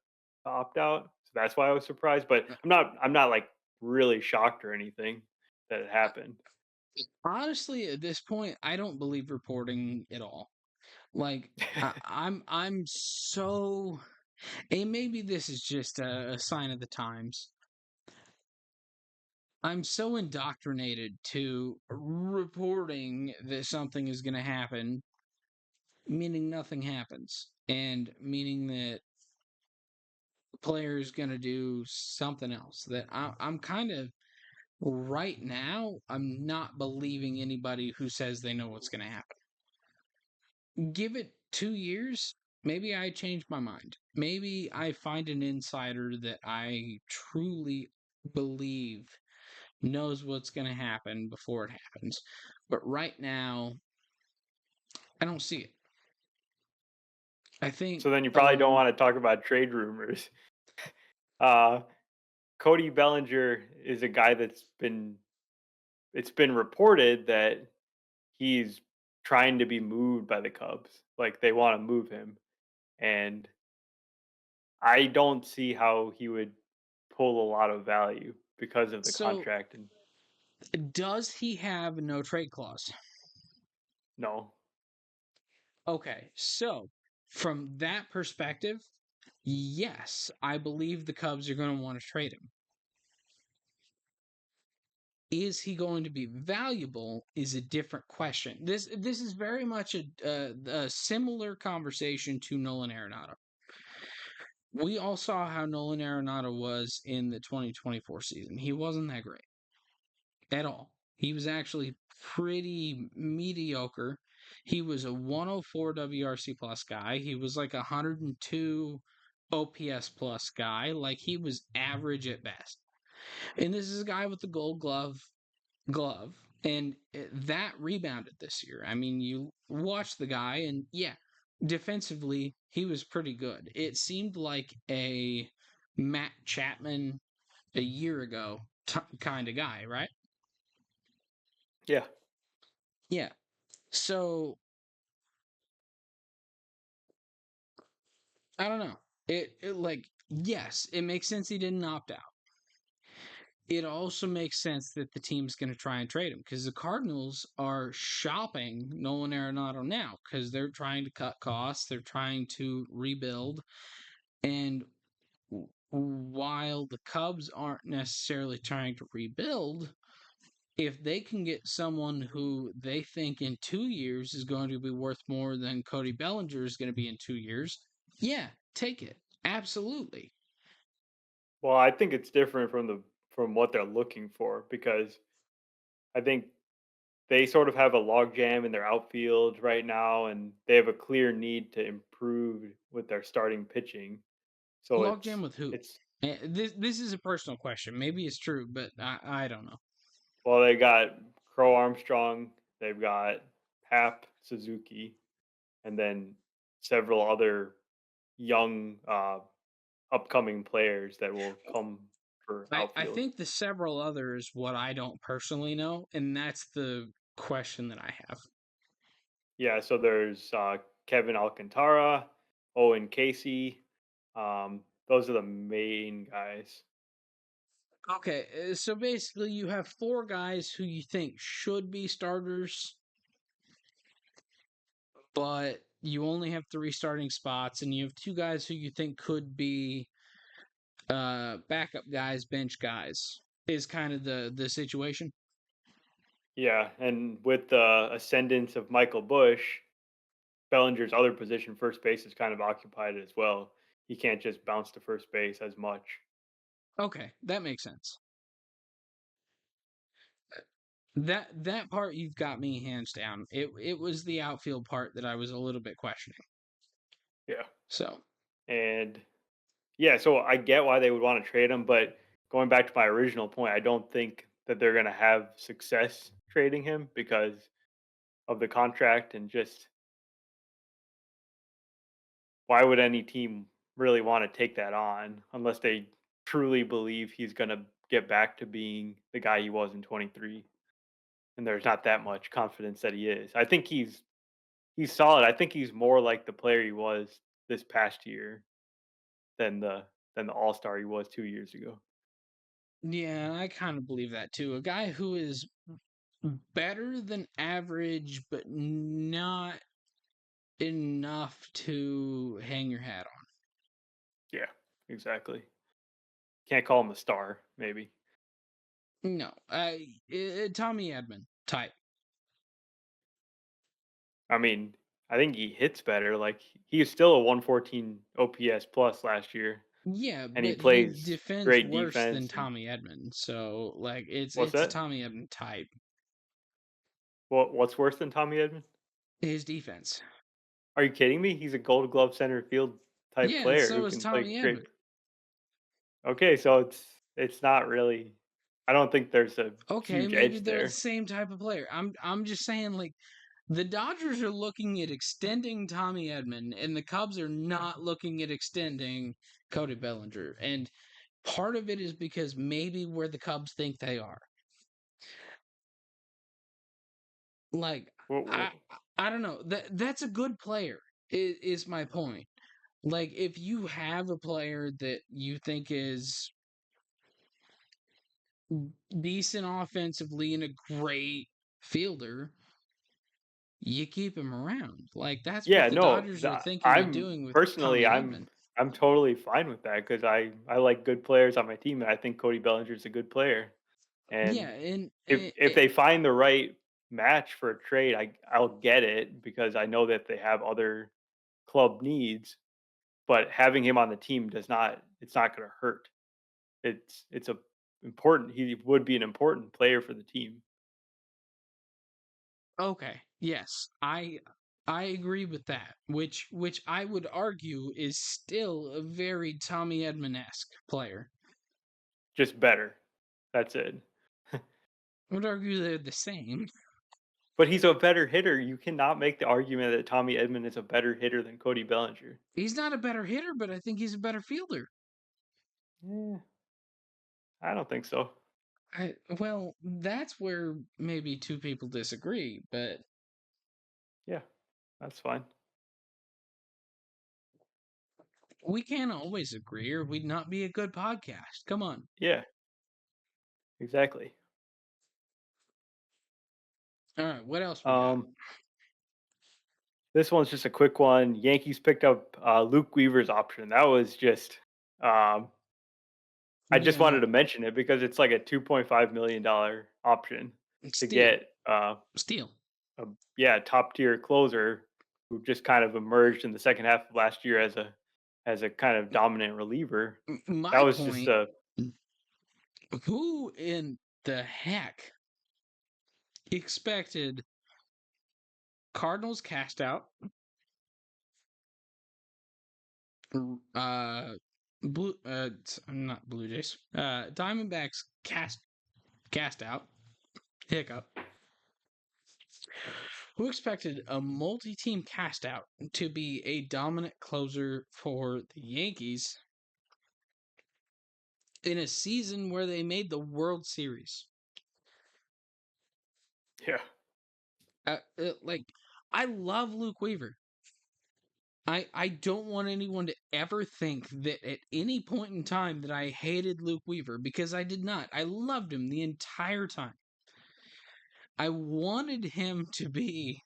opt out. So that's why I was surprised, but I'm not like really shocked or anything that it happened. Honestly, at this point, I don't believe reporting at all. Like, I'm so And maybe this is just a sign of the times. I'm so indoctrinated to reporting that something is going to happen, meaning nothing happens, and meaning that the player is going to do something else. That I'm kind of, right now, I'm not believing anybody who says they know what's going to happen. Give it 2 years, maybe I change my mind. Maybe I find an insider that I truly believe knows what's going to happen before it happens. But right now, I don't see it. I think So then you probably don't want to talk about trade rumors. Uh, Cody Bellinger is a guy it's been reported that he's trying to be moved by the Cubs. Like they want to move him. And I don't see how he would pull a lot of value because of the so. contract. And Does he have a no trade clause? no, Okay, so from that perspective, yes, I believe the Cubs are going to want to trade him. Is he going to be valuable? Is a different question. This is very much a similar conversation to Nolan Arenado. We all saw how Nolan Arenado was in the 2024 season. He wasn't that great at all. He was actually pretty mediocre. He was a 104 WRC plus guy. He was like a 102 OPS plus guy. Like he was average at best. And this is a guy with the gold glove. And that rebounded this year. I mean, you watch the guy, and yeah, defensively, he was pretty good. It seemed like a Matt Chapman a year ago kind of guy, right? yeah. Yeah. So I don't know. It like, yes, it makes sense he didn't opt out. It also makes sense that the team's going to try and trade him because the Cardinals are shopping Nolan Arenado now because they're trying to cut costs, they're trying to rebuild, and while the Cubs aren't necessarily trying to rebuild, if they can get someone who they think in 2 years is going to be worth more than Cody Bellinger is going to be in 2 years, yeah, take it. Absolutely. Well, I think it's different from what they're looking for because I think they sort of have a logjam in their outfield right now, and they have a clear need to improve with their starting pitching. So Logjam with who? it's This is a personal question. Maybe it's true, but I don't know. well, they got Crow Armstrong, they've got Hap Suzuki, and then several other young upcoming players that will come for I outfield. think the several others what I don't personally know, and that's the question that I have. Yeah, so there's Kevin Alcantara, Owen Casey. Those are the main guys. Okay, so basically you have four guys who you think should be starters, but you only have three starting spots, and you have two guys who you think could be backup guys, bench guys. Is kind of the situation. Yeah, and with the ascendance of Michael Bush, Bellinger's other position, first base, is kind of occupied as well. He can't just bounce to first base as much. Okay, that makes sense. That part you've got me hands down. It was the outfield part that I was a little bit questioning. Yeah, So and yeah, so I get why they would want to trade him, but going back to my original point, I don't think that they're going to have success trading him because of the contract and just why would any team really want to take that on unless they truly believe he's going to get back to being the guy he was in 23? And there's not that much confidence that he is. I think he's solid. I think he's more like the player he was this past year than the all-star he was 2 years ago. yeah, I kind of believe that too. A guy who is better than average, but not enough to hang your hat on. exactly. Can't call him a star, maybe. No, Tommy Edman type. I mean, I think he hits better. Like he was still a 114 OPS plus last year, Yeah, and he but he plays defends great worse than defense. And Tommy Edman. So like what's it's a that? Tommy Edman type. What's worse than Tommy Edman? His defense. Are you kidding me? He's a Gold Glove center field type Yeah, and player who so is can play Tommy great. Edman. Okay, so it's not really. I don't think there's a Okay, huge maybe edge they're the there. same type of player. I'm just saying like the Dodgers are looking at extending Tommy Edman, and the Cubs are not looking at extending Cody Bellinger. And part of it is because maybe where the Cubs think they are. Like I Wh- I don't know. That's a good player. Is my point. Like if you have a player that you think is decent offensively and a great fielder, you keep him around. Like that's what Yeah, the no, Dodgers are thinking of I'm doing with personally, Tommy Edman. I'm totally fine with that because I like good players on my team, and I think Cody Bellinger's a good player. Yeah, And and if they find the right match for a trade, I'll get it because I know that they have other club needs. But having him on the team does not. It's not going to hurt. It's a important. He would be an important player for the team. okay, yes, I agree with that. Which I would argue is still a very Tommy Edman-esque player. Just better. That's it. I would argue they're the same. But he's a better hitter. You cannot make the argument that Tommy Edman is a better hitter than Cody Bellinger. He's not a better hitter, but I think he's a better fielder. Eh, I don't think so. Well, that's where maybe two people disagree, but Yeah, that's fine. we can't always agree or we'd not be a good podcast. Come on. Yeah, exactly. All right, what else we got? Um, this one's just a quick one. Yankees picked up Luke Weaver's option. That was just. Um, I just Yeah, wanted to no. mention it because it's like a $2.5 million option to Steal. get Steal. a top tier closer who just kind of emerged in the second half of last year as a kind of dominant reliever. That My was just point, a who in the heck expected Cardinals cast out, uh, not Blue Jays, Diamondbacks cast out, hiccup. Who expected a multi-team cast out to be a dominant closer for the Yankees in a season where they made the World Series? yeah. Like, I love Luke Weaver. I don't want anyone to ever think that at any point in time that I hated Luke Weaver because I did not. I loved him the entire time. I wanted him to be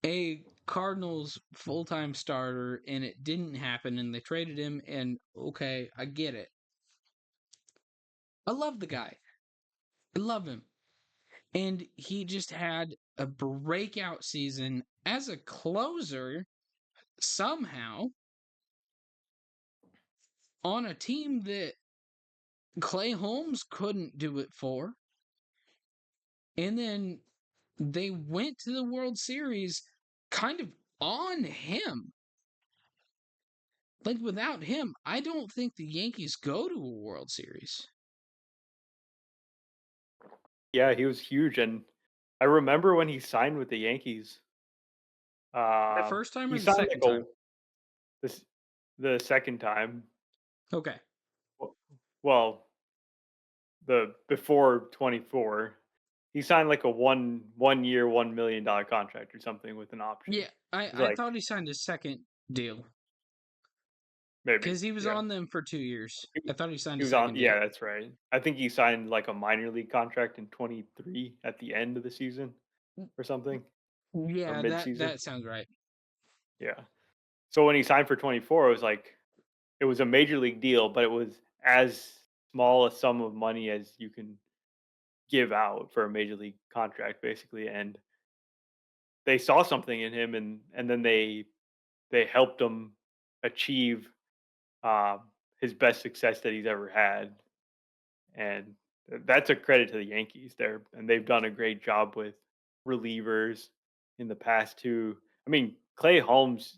a Cardinals full-time starter and it didn't happen and they traded him and okay, I get it. I love the guy. I love him. And he just had a breakout season as a closer somehow on a team that Clay Holmes couldn't do it for. And then they went to the World Series kind of on him. Like without him, I don't think the Yankees go to a World Series. Yeah, he was huge, and I remember when he signed with the Yankees. The first time He or the signed like second time? this the second time. Okay. w- Well, the before 24, he signed like a one year $1 million contract or something with an option. Yeah, He's I like thought he signed his second deal maybe because he was yeah. on them for 2 years. He I thought he signed he a was on second deal. yeah, that's right. I think he signed like a minor league contract in 23 at the end of the season or something or Yeah, mid season. that sounds right. Yeah. So when he signed for 24, it was like it was a major league deal, but it was as small a sum of money as you can give out for a major league contract, basically. And they saw something in him, and then they helped him achieve his best success that he's ever had, and that's a credit to the Yankees there, and they've done a great job with relievers in the past too. I mean, Clay Holmes,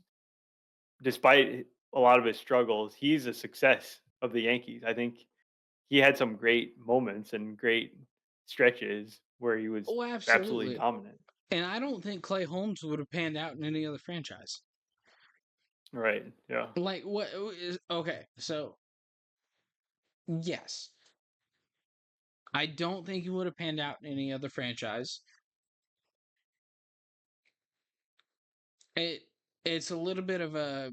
despite a lot of his struggles, he's a success of the Yankees. I think he had some great moments and great stretches where he was Oh, absolutely absolutely. dominant. And I don't think Clay Holmes would have panned out in any other franchise. Right. Yeah. Like, what is okay? So, yes, I don't think he would have panned out in any other franchise. It it's a little bit of a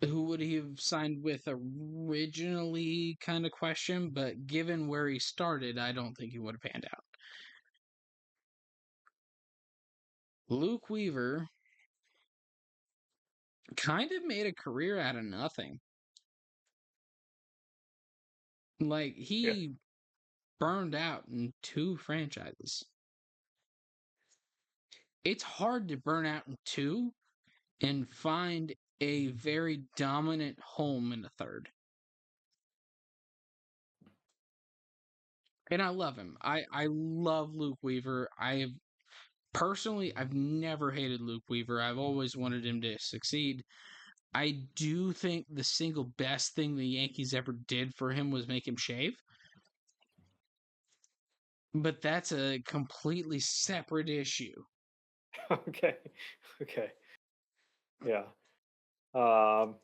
who would he have signed with originally kind of question, but given where he started, I don't think he would have panned out. Luke Weaver kind of made a career out of nothing. Like, Yeah. he burned out in two franchises. It's hard to burn out in two and find a very dominant home in the third. And I love him. I love Luke Weaver. I've never hated Luke Weaver. I've always wanted him to succeed. I do think the single best thing the Yankees ever did for him was make him shave. But that's a completely separate issue. Okay. Okay. Yeah. Um,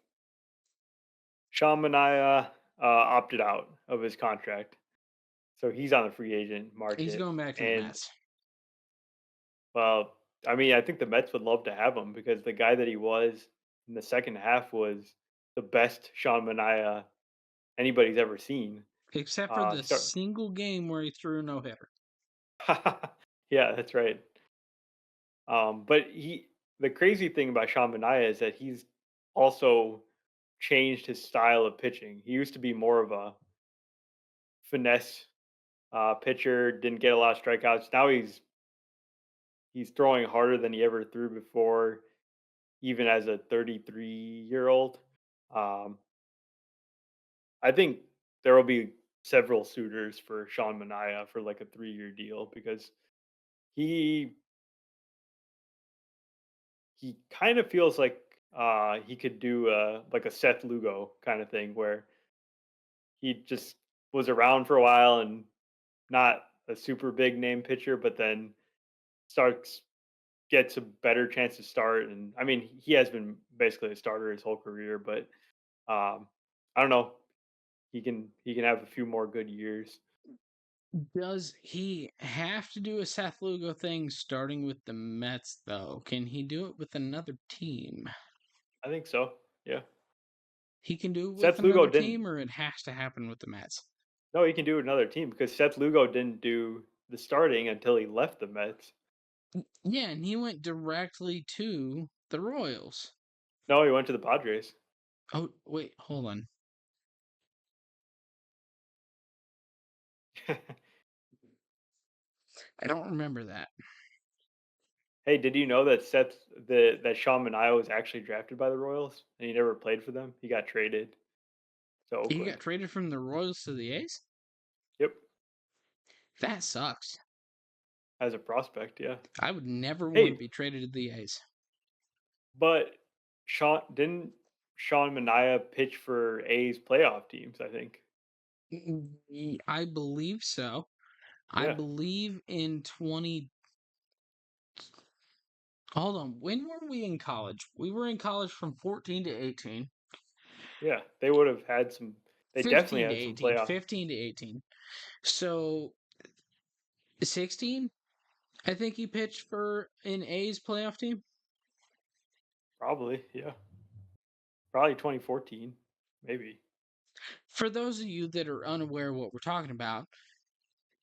Sean Manaea opted out of his contract, so he's on the free agent He's market. going back to the And Mets. well, I mean, I think the Mets would love to have him because the guy that he was in the second half was the best Sean Manaea anybody's ever seen. Except for the Start. single game where he threw a no hitter. Yeah, that's right. But the crazy thing about Sean Manaea is that he's also changed his style of pitching. He used to be more of a finesse pitcher, didn't get a lot of strikeouts. Now he's throwing harder than he ever threw before, even as a 33-year-old. Um, I think there will be several suitors for Sean Manaea for like a 3-year deal because he he kind of feels like he could do like a Seth Lugo kind of thing where he just was around for a while and not a super big name pitcher, but then starts gets a better chance to start. And I mean, he has been basically a starter his whole career, but I don't know. He can have a few more good years. Does he have to do a Seth Lugo thing starting with the Mets, though? Can he do it with another team? I think so. Yeah. He can do it with Seth Lugo another didn't. team, or it has to happen with the Mets? No, he can do another team because Seth Lugo didn't do the starting until he left the Mets. Yeah, and he went directly to the Royals. No, he went to the Padres. Oh, wait, hold on. I don't remember that. Hey, did you know that that Sean Manaea was actually drafted by the Royals and he never played for them? He got traded to He got Oakland. traded from the Royals to the A's? Yep, That sucks. as a prospect, yeah. I would never want to Hey, be traded to the A's. but Sean Manaea pitch for A's playoff teams? I think. I believe so. I Yeah, believe in 20. Hold on. When were we in college? We were in college from 14 to 18. yeah. They would have had some. They definitely 15 to had some 18. playoff. 15 to 18. So 16, I think he pitched for an A's playoff team. Probably, yeah. Probably 2014, maybe. For those of you that are unaware of what we're talking about,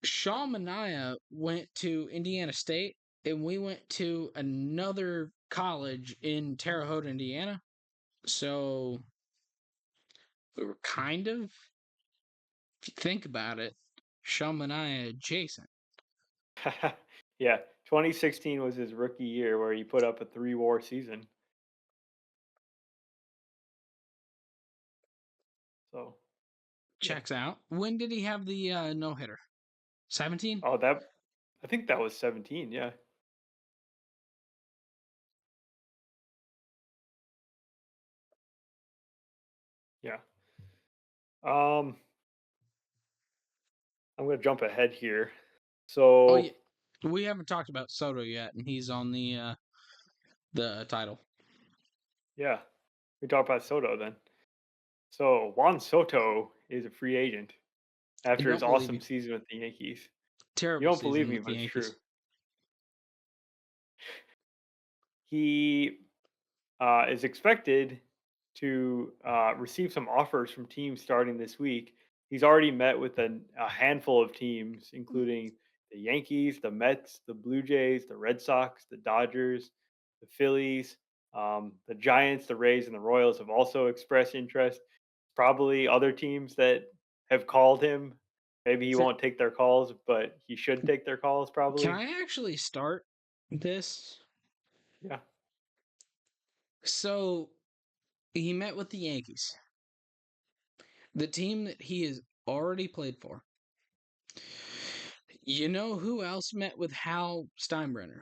Shaw Mania went to Indiana State, and we went to another college in Terre Haute, Indiana. So We were kind of, if you think about it, Shamania adjacent. Yeah, 2016 was his rookie year where he put up a 3-WAR season. So, yeah. Checks out. When did he have the no hitter? 17? Oh, I think that was 17, yeah. Yeah. Um, I'm gonna jump ahead here. Oh yeah. So, We haven't talked about Soto yet, and he's on the title. yeah, we talk about Soto then. So Juan Soto is a free agent I after his don't believe awesome you. season with the Yankees. You Terrible don't believe season me, with the but it's true. Yankees. He is expected to receive some offers from teams starting this week. He's already met with a handful of teams, including the Yankees, the Mets, the Blue Jays, the Red Sox, the Dodgers, the Phillies, the Giants, the Rays, and the Royals have also expressed interest. Probably other teams that have called him. Maybe he Can, won't take their calls, but he should take their calls can probably. I actually start this? Yeah. So he met with the Yankees, the team that he has already played for. You know who else met with Hal Steinbrenner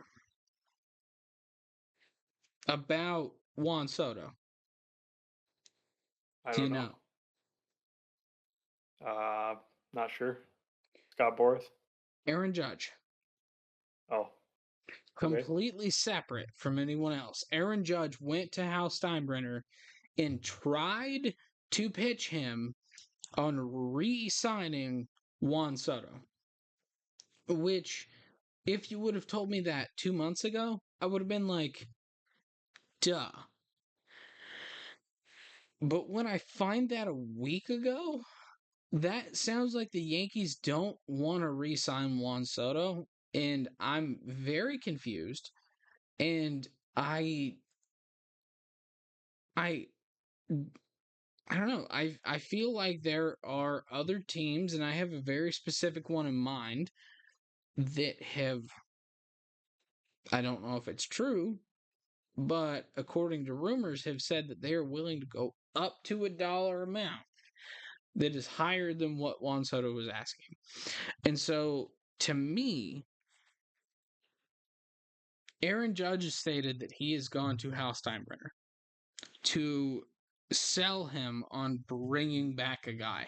about Juan Soto? I Do you don't know. know? Uh, Not sure. Scott Boris. Aaron Judge. Oh, okay. Completely separate from anyone else. Aaron Judge went to Hal Steinbrenner and tried to pitch him on re signing Juan Soto. Which, if you would have told me that 2 months ago, I would have been like, duh. But when I find that a week ago, that sounds like the Yankees don't want to re sign Juan Soto. And I'm very confused. And I I I don't know. I feel like there are other teams, and I have a very specific one in mind that have, I don't know if it's true, but according to rumors, have said that they are willing to go up to a dollar amount that is higher than what Juan Soto was asking. And so, to me, Aaron Judge has stated that he has gone to Hal Steinbrenner to sell him on bringing back a guy.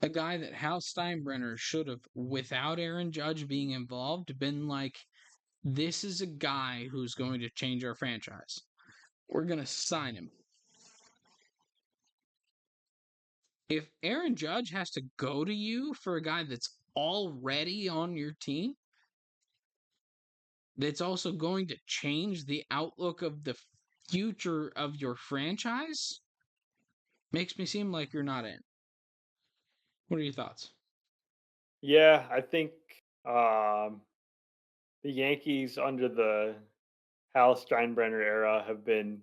A guy that Hal Steinbrenner should have, without Aaron Judge being involved, been like, this is a guy who's going to change our franchise. We're going to sign him. If Aaron Judge has to go to you for a guy that's already on your team, that's also going to change the outlook of the future of your franchise, makes me seem like you're not in. What are your thoughts? Yeah, I think um, the Yankees under the Hal Steinbrenner era have been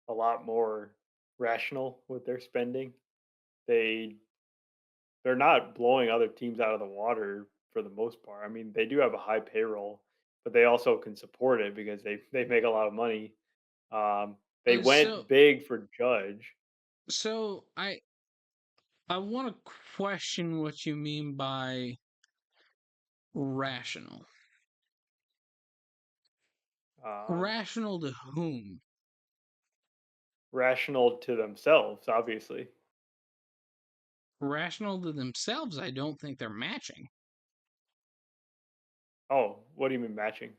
a lot more rational with their spending. They they're not blowing other teams out of the water for the most part. I mean, they do have a high payroll, but they also can support it because they make a lot of money. They Uh, so, went big for Judge. so I want to question what you mean by rational. Um, Rational to whom? Rational to themselves, obviously. Rational to themselves, I don't think they're matching. Oh, what do you mean matching?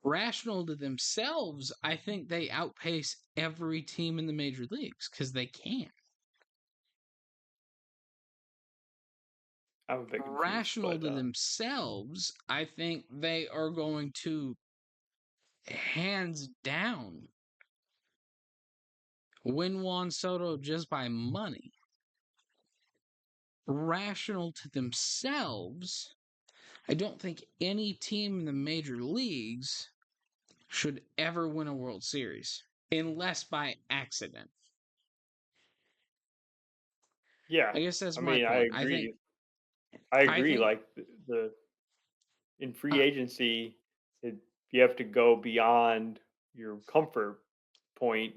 Rational to themselves, I think they outpace every team in the major leagues because they can. I'm a bit confused, Rational but to themselves, I think they are going to hands down win Juan Soto just by money. Rational to themselves, I don't think any team in the major leagues should ever win a World Series. unless by accident. Yeah, I guess that's I my mean, point. I think I I agree. think Like the in free uh, agency, you have to go beyond your comfort point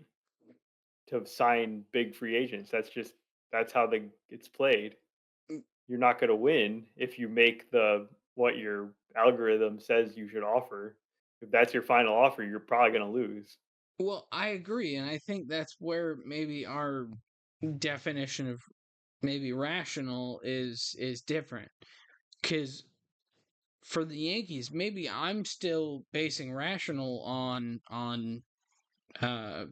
to sign big free agents. That's how it's played. You're not going to win if you make the what your algorithm says you should offer. If that's your final offer, you're probably going to lose. well, I agree, and I think that's where maybe our definition of maybe rational is different. Because for the Yankees, maybe I'm still basing rational on uh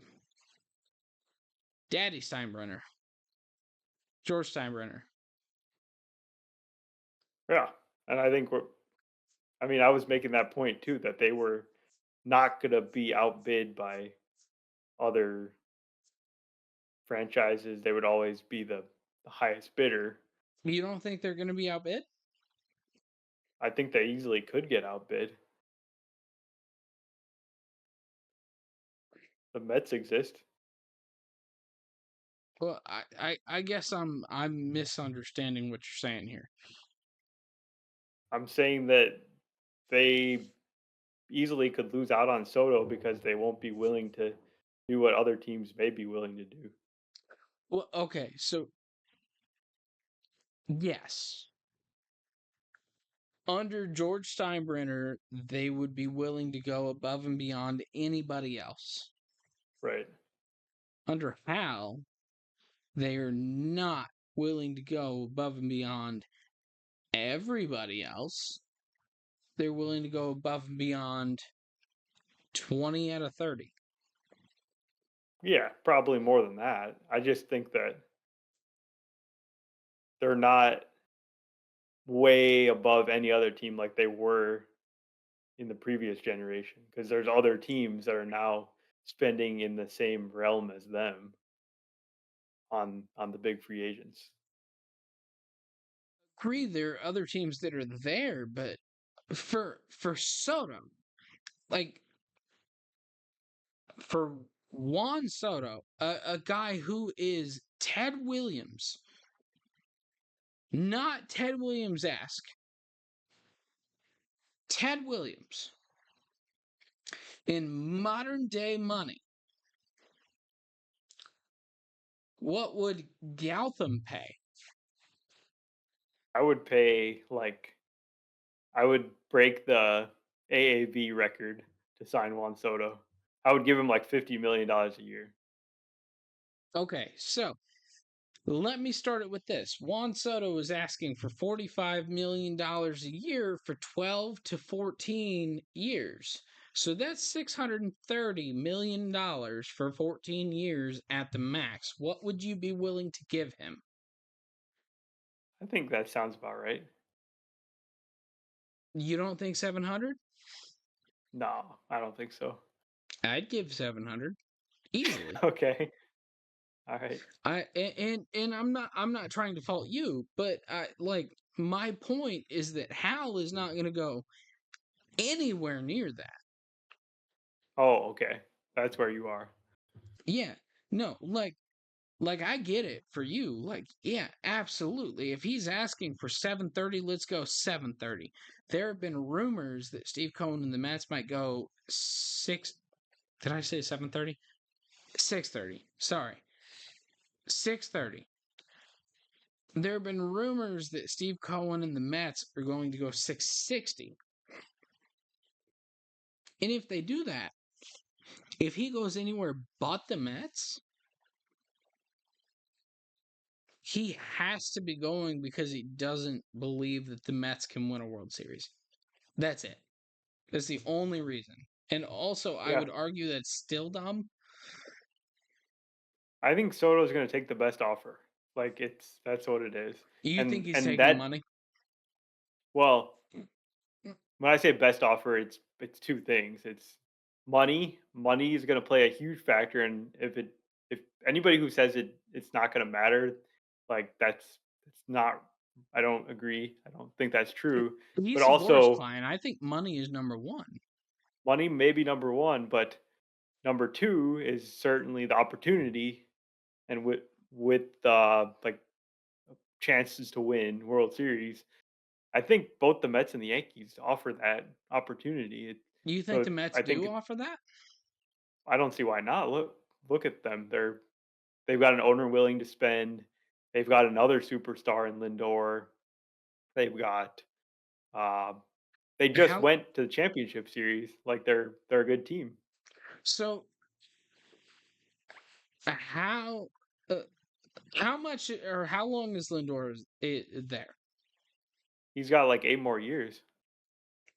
Daddy Steinbrenner, George Steinbrenner. Yeah, and I think I was making that point too that they were not going to be outbid by other franchises. They would always be the highest bidder. You don't think they're going to be outbid? I think they easily could get outbid. The Mets exist. Well, I guess I'm misunderstanding what you're saying here. I'm saying that they easily could lose out on Soto because they won't be willing to do what other teams may be willing to do. Well, okay, so yes, under George Steinbrenner, they would be willing to go above and beyond anybody else. Right. Under Hal, they are not willing to go above and beyond everybody else. They're willing to go above and beyond 20 out of 30. Yeah, probably more than that. I just think that they're not way above any other team like they were in the previous generation because there's other teams that are now spending in the same realm as them on the big free agents. Agree, there are other teams that are there, but for Soto, like for Juan Soto, a guy who is Ted Williams, not Ted Williams esque, Ted Williams in modern day money, what would Gautham pay? I would pay I would break the AAV record to sign Juan Soto. I would give him like $50 million a year. Okay, so let me start it with this. Juan Soto is asking for $45 million a year for 12 to 14 years. So that's $630 million for 14 years at the max. What would you be willing to give him? I think that sounds about right. You don't think 700? No, I don't think so. I'd give 700 easily. Okay. All right. And I'm not trying to fault you, but my point is that Hal is not going to go anywhere near that. Oh, okay. That's where you are. Yeah. No, like I get it for you. Like, yeah, absolutely. If he's asking for 730, let's go 730. There have been rumors that Steve Cohen and the Mets might go 6. Did I say 730? 630. Sorry. 630. There have been rumors that Steve Cohen and the Mets are going to go 660. And if they do that, if he goes anywhere but the Mets, he has to be going because he doesn't believe that the Mets can win a World Series. That's it. That's the only reason. And also, I Yeah. would argue that's still dumb. I think Soto's going to take the best offer. That's what it is. You think he's And taking the that money? well, when I say best offer, it's two things. It's money. Money is going to play a huge factor, and if anybody who says it's not going to matter, it's not. I don't agree. I don't think that's true. But He's a Boris also, client. I think money is number one. money may be number one, but number two is certainly the opportunity, and with like chances to win World Series. I think both the Mets and the Yankees offer that opportunity. You think So the Mets I think do offer that? I don't see why not. Look at them. They've got an owner willing to spend. They've got another superstar in Lindor. They've got uh, they just How went to the championship series. Like they're a good team. so how uh, how much or how long is Lindor there? He's got like 8 more years.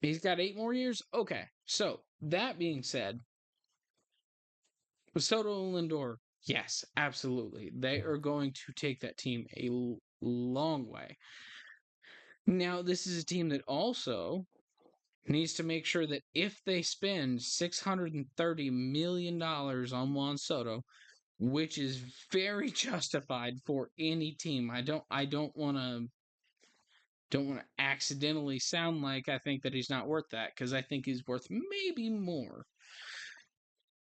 He's got 8 more years? Okay. So that being said, Soto and Lindor, yes, absolutely. They are going to take that team a long way. Now, this is a team that also needs to make sure that if they spend $630 million on Juan Soto, which is very justified for any team. I don't want to accidentally sound like I think that he's not worth that, because I think he's worth maybe more.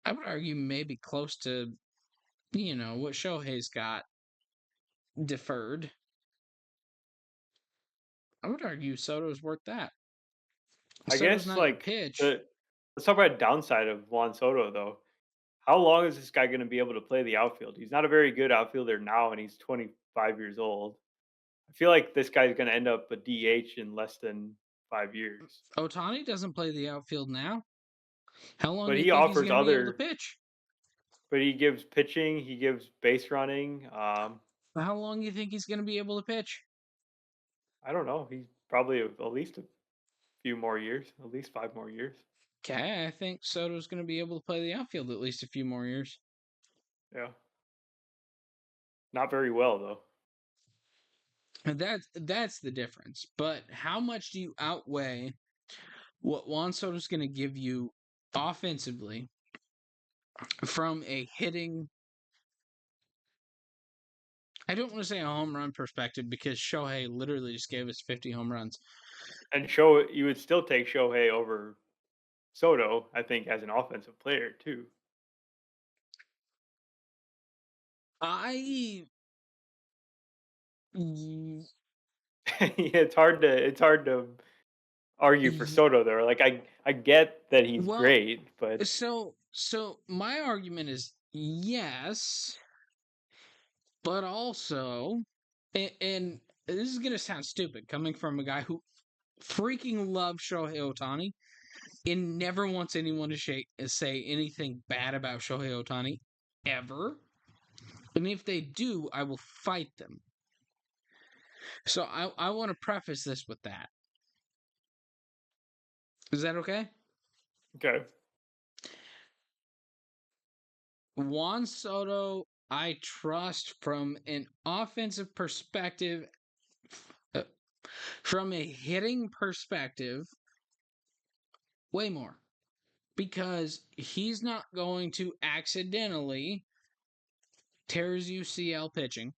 I would argue maybe close to, what Shohei's got deferred. I would argue Soto's worth that. I Soto's guess not going to like pitch. the let's talk about downside of Juan Soto though. How long is this guy going to be able to play the outfield? He's not a very good outfielder now, and he's 25 years old. I feel like this guy's going to end up a DH in less than 5 years. Ohtani doesn't play the outfield now. How long But do you he think he's offers going to be able to other. pitch? But he gives pitching. He gives base running. How long do you think he's going to be able to pitch? I don't know. He's probably at least a few more years. At least 5 more years. Okay, I think Soto's going to be able to play the outfield at least a few more years. Yeah. Not very well though. And that's the difference. But how much do you outweigh what Juan Soto's going to give you offensively from a hitting? I don't want to say a home run perspective, because Shohei literally just gave us 50 home runs. And you would still take Shohei over Soto, I think, as an offensive player too. I It's hard to argue for Soto there. Like I get that he's well, great, but so my argument is yes, but also, and this is gonna sound stupid coming from a guy who freaking loves Shohei Ohtani and never wants anyone to say anything bad about Shohei Ohtani ever. And if they do, I will fight them. So I want to preface this with that. Is that okay? okay. Juan Soto, I trust from an offensive perspective, uh, from a hitting perspective, way more. Because he's not going to accidentally tear his UCL pitching.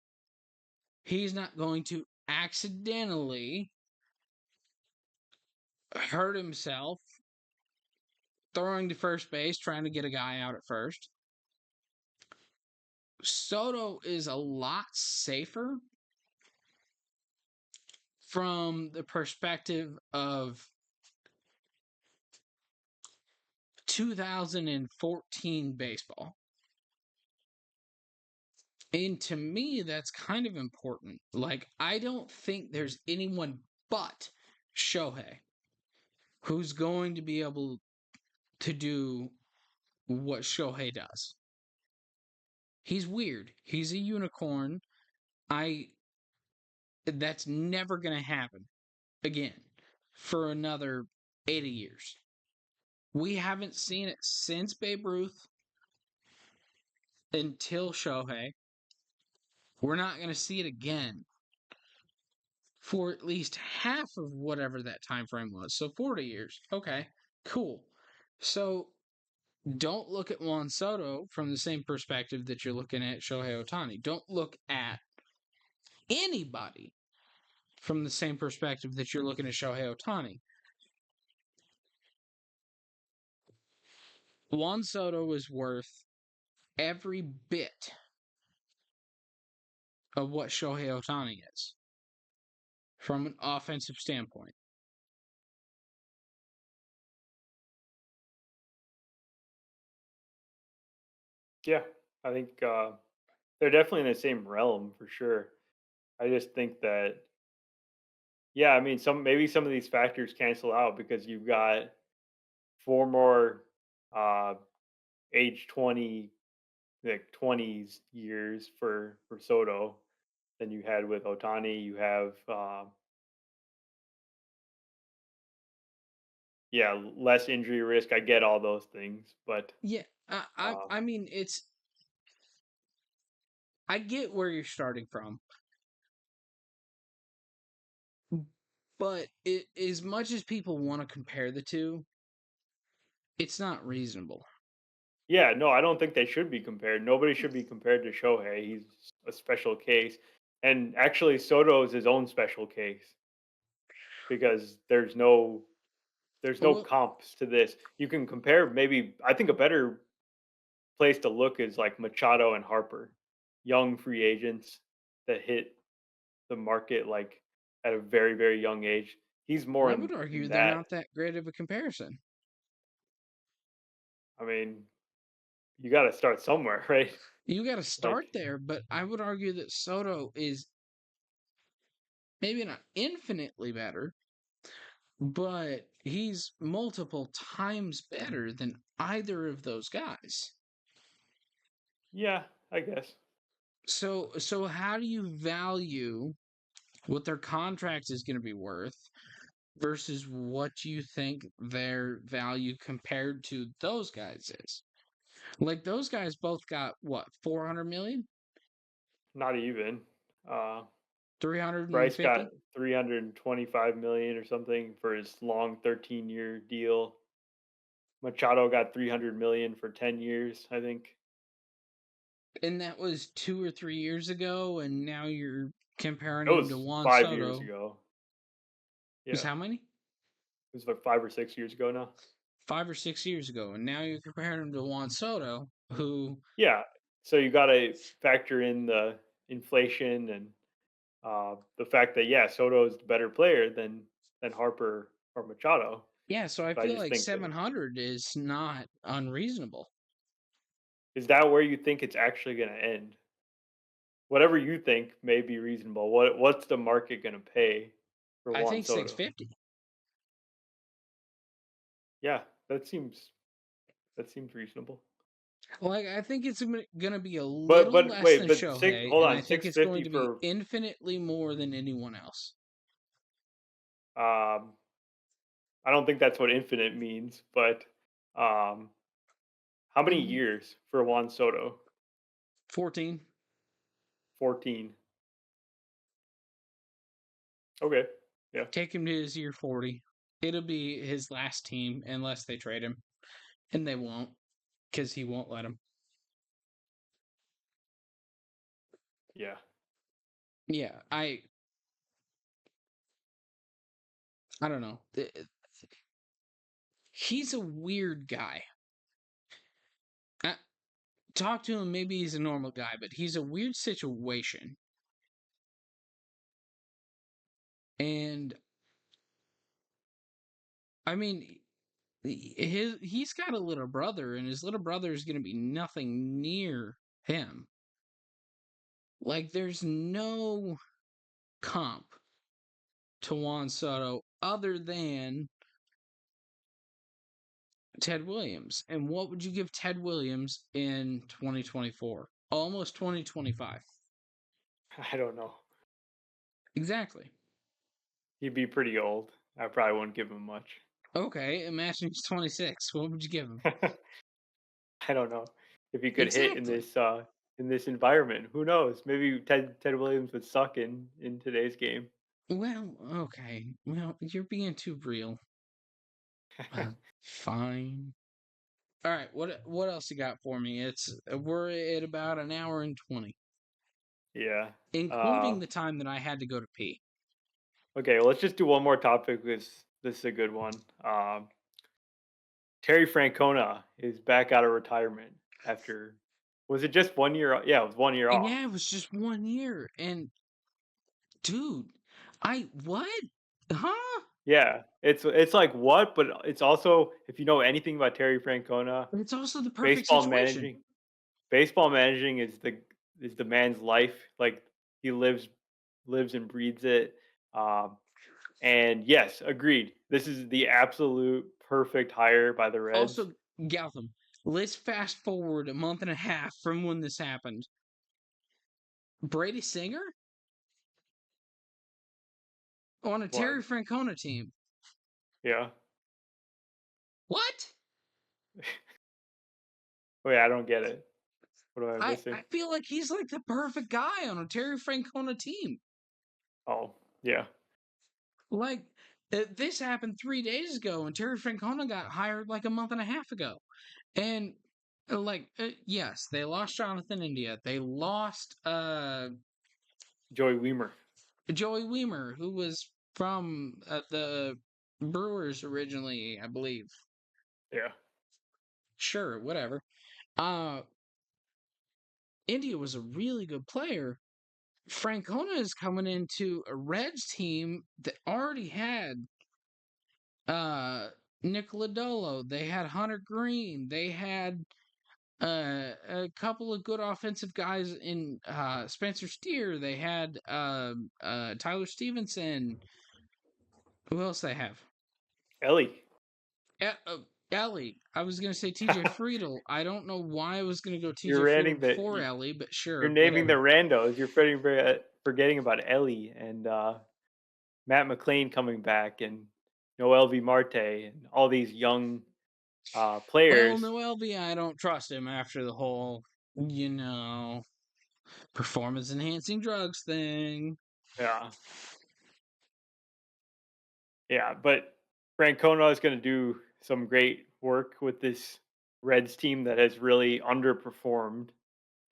He's not going to accidentally hurt himself throwing to first base, trying to get a guy out at first. Soto is a lot safer from the perspective of 2014 baseball. And to me, that's kind of important. Like, I don't think there's anyone but Shohei who's going to be able to do what Shohei does. He's weird. He's a unicorn. That's never going to happen again for another 80 years. We haven't seen it since Babe Ruth until Shohei. We're not going to see it again for at least half of whatever that time frame was. So 40 years. Okay, cool. So don't look at Juan Soto from the same perspective that you're looking at Shohei Ohtani. Don't look at anybody from the same perspective that you're looking at Shohei Ohtani. Juan Soto is worth every bit of what Shohei Ohtani is from an offensive standpoint. Yeah, I think they're definitely in the same realm for sure. I just think that, yeah, I mean, maybe some of these factors cancel out because you've got four more uh, age 20, like 20s years for Soto than you had with Otani. You have, yeah, less injury risk. I get all those things, but Yeah, I, I, uh, I mean, I get where you're starting from, but as much as people want to compare the two, it's not reasonable. yeah, no, I don't think they should be compared. Nobody should be compared to Shohei. He's a special case. And actually, Soto is his own special case because there's no Well, comps to this. You can compare maybe I think a better place to look is like Machado and Harper, young free agents that hit the market like at a very, very young age. He's more I in, would argue in they're that. not that great of a comparison. I mean, you got to start somewhere, right? You got to Like, start there, but I would argue that Soto is maybe not infinitely better, but he's multiple times better than either of those guys. yeah, I guess. So how do you value what their contract is going to be worth versus what you think their value compared to those guys is? Like those guys both got what, 400 million? Not even. Uh, Bryce got 350? 325 million or something for his long 13-year deal. Machado got 300 million for 10 years, I think. And that was 2 or 3 years ago, and now you're comparing It him to was Juan 5 years Soto. ago. Was Yeah, how many? it was like 5 or 6 years ago now. 5 or 6 years ago, and now you're comparing him to Juan Soto, who, Yeah, so you got to factor in the inflation and the fact that yeah, Soto is the better player than Harper or Machado. yeah, so I But I feel just like think that 700 is not unreasonable. is that where you think it's actually going to end? Whatever you think may be reasonable. What's the market going to pay for I Juan think Soto? 650. Yeah, that seems reasonable. Like, I think it's going to be a But little but less wait, than but Shohei, hold and on, I think six it's going fifty to be for infinitely more than anyone else. um I don't think that's what infinite means, but um how many Mm, years for Juan Soto? 14. 14. Okay. Yeah. Take him to his year 40. It'll be his last team unless they trade him, and they won't because he won't let him. Yeah. Yeah, I don't know. He's a weird guy. I, talk to him, maybe he's a normal guy, but he's a weird situation. And I mean, he's got a little brother, and his little brother is going to be nothing near him. Like, there's no comp to Juan Soto other than Ted Williams. And what would you give Ted Williams in 2024? Almost 2025. I don't know. Exactly. He'd be pretty old. I probably wouldn't give him much. Okay, imagine he's 26. What would you give him? I don't know if he could hit Exactly. in this environment. Who knows? Maybe Ted Williams would suck in today's game. Well, okay. Well, you're being too real. Fine. All right. What else you got for me? We're at about an hour and 20, Yeah. including the time that I had to go to pee. Okay, well, let's just do one more topic because this is a good one. Terry Francona is back out of retirement after was it just 1 year? Yeah, it was 1 year off. Yeah, it was just 1 year. And dude, what? Huh? Yeah, it's like what, but it's also if you know anything about Terry Francona, It's also the perfect baseball situation. managing baseball managing is the man's life. Like he lives and breathes it. Um, and yes, agreed. This is the absolute perfect hire by the Reds. Also, Gotham, let's fast forward a month and a half from when this happened. Brady Singer on a What? Terry Francona team. Yeah. What? Wait, I don't get it. What am I missing? I feel like he's like the perfect guy on a Terry Francona team. Oh, yeah. Like, this happened 3 days ago, and Terry Francona got hired like a month and a half ago. And yes, they lost Jonathan India. They lost Joey Weimer. Joey Weimer, who was from the Brewers originally, I believe. Yeah. Sure, whatever. Uh, India was a really good player. Francona is coming into a Reds team that already had uh Nick Lodolo. They had Hunter Green. They had a couple of good offensive guys in Spencer Steer. They had Tyler Stevenson. Who else they have? Ellie. Ellie. I was gonna say TJ Friedel. I don't know why I was gonna go You're TJ Friedel ranting the before Ellie, but you're sure, naming the whatever. randos. You're forgetting about Ellie and Matt McLean coming back and Noel V. Marte and all these young Well, players. Noel B, I don't trust him after the whole, you know, performance enhancing drugs thing. Yeah, yeah. But Francona is going to do some great work with this Reds team that has really underperformed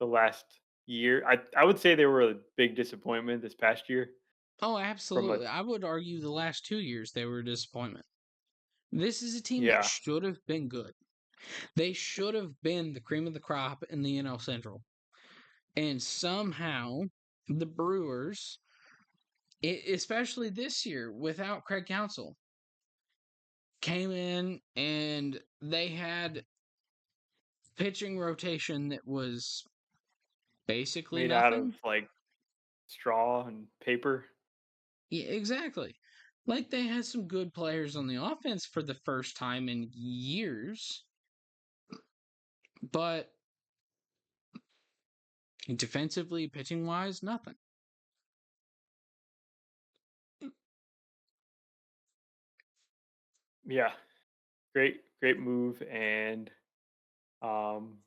the last year. I would say they were a big disappointment this past year. Oh, From a absolutely. I would argue the last 2 years they were a disappointment. This is a team that yeah, should have been good. They should have been the cream of the crop in the NL Central. And somehow the Brewers, especially this year without Craig Counsell, came in and they had pitching rotation that was basically made out of nothing. like straw and paper. Yeah, exactly. Like they had some good players on the offense for the first time in years, but defensively, pitching wise, nothing. Yeah, great move, and um,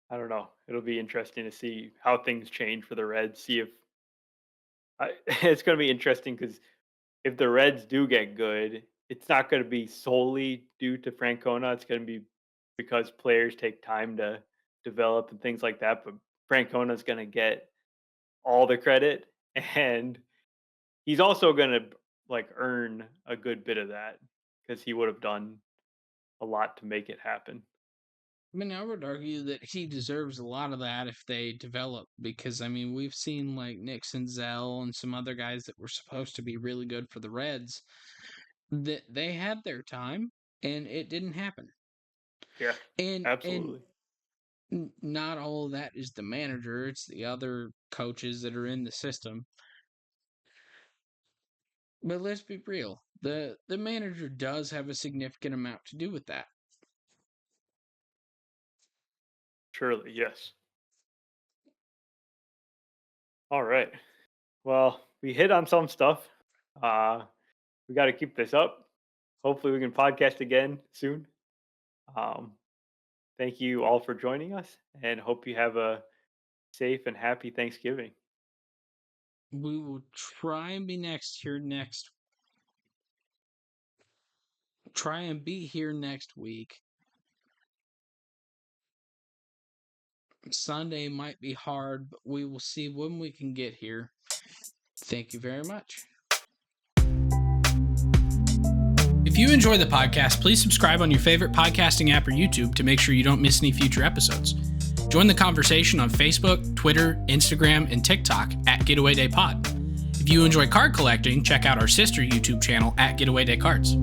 I don't know. It'll be interesting to see how things change for the Reds. See if it's going to be interesting because if the Reds do get good, it's not going to be solely due to Francona. It's going to be because players take time to develop and things like that. But Francona is going to get all the credit, and he's also going to like earn a good bit of that because he would have done a lot to make it happen. I mean, I would argue that he deserves a lot of that if they develop, because I mean, we've seen like Nick Senzel and some other guys that were supposed to be really good for the Reds that they had their time and it didn't happen. Yeah, And absolutely. not all of that is the manager, it's the other coaches that are in the system. But let's be real. The manager does have a significant amount to do with that. Surely, yes. All right. Well, we hit on some stuff. Uh, we got to keep this up. Hopefully, we can podcast again soon. Um, thank you all for joining us, and hope you have a safe and happy Thanksgiving. We will try and be try and be here next week. Sunday might be hard, but we will see when we can get here. Thank you very much. If you enjoy the podcast, please subscribe on your favorite podcasting app or YouTube to make sure you don't miss any future episodes. Join the conversation on Facebook, Twitter, Instagram, and TikTok at Getaway Day Pod. If you enjoy card collecting, check out our sister YouTube channel at Getaway Day Cards.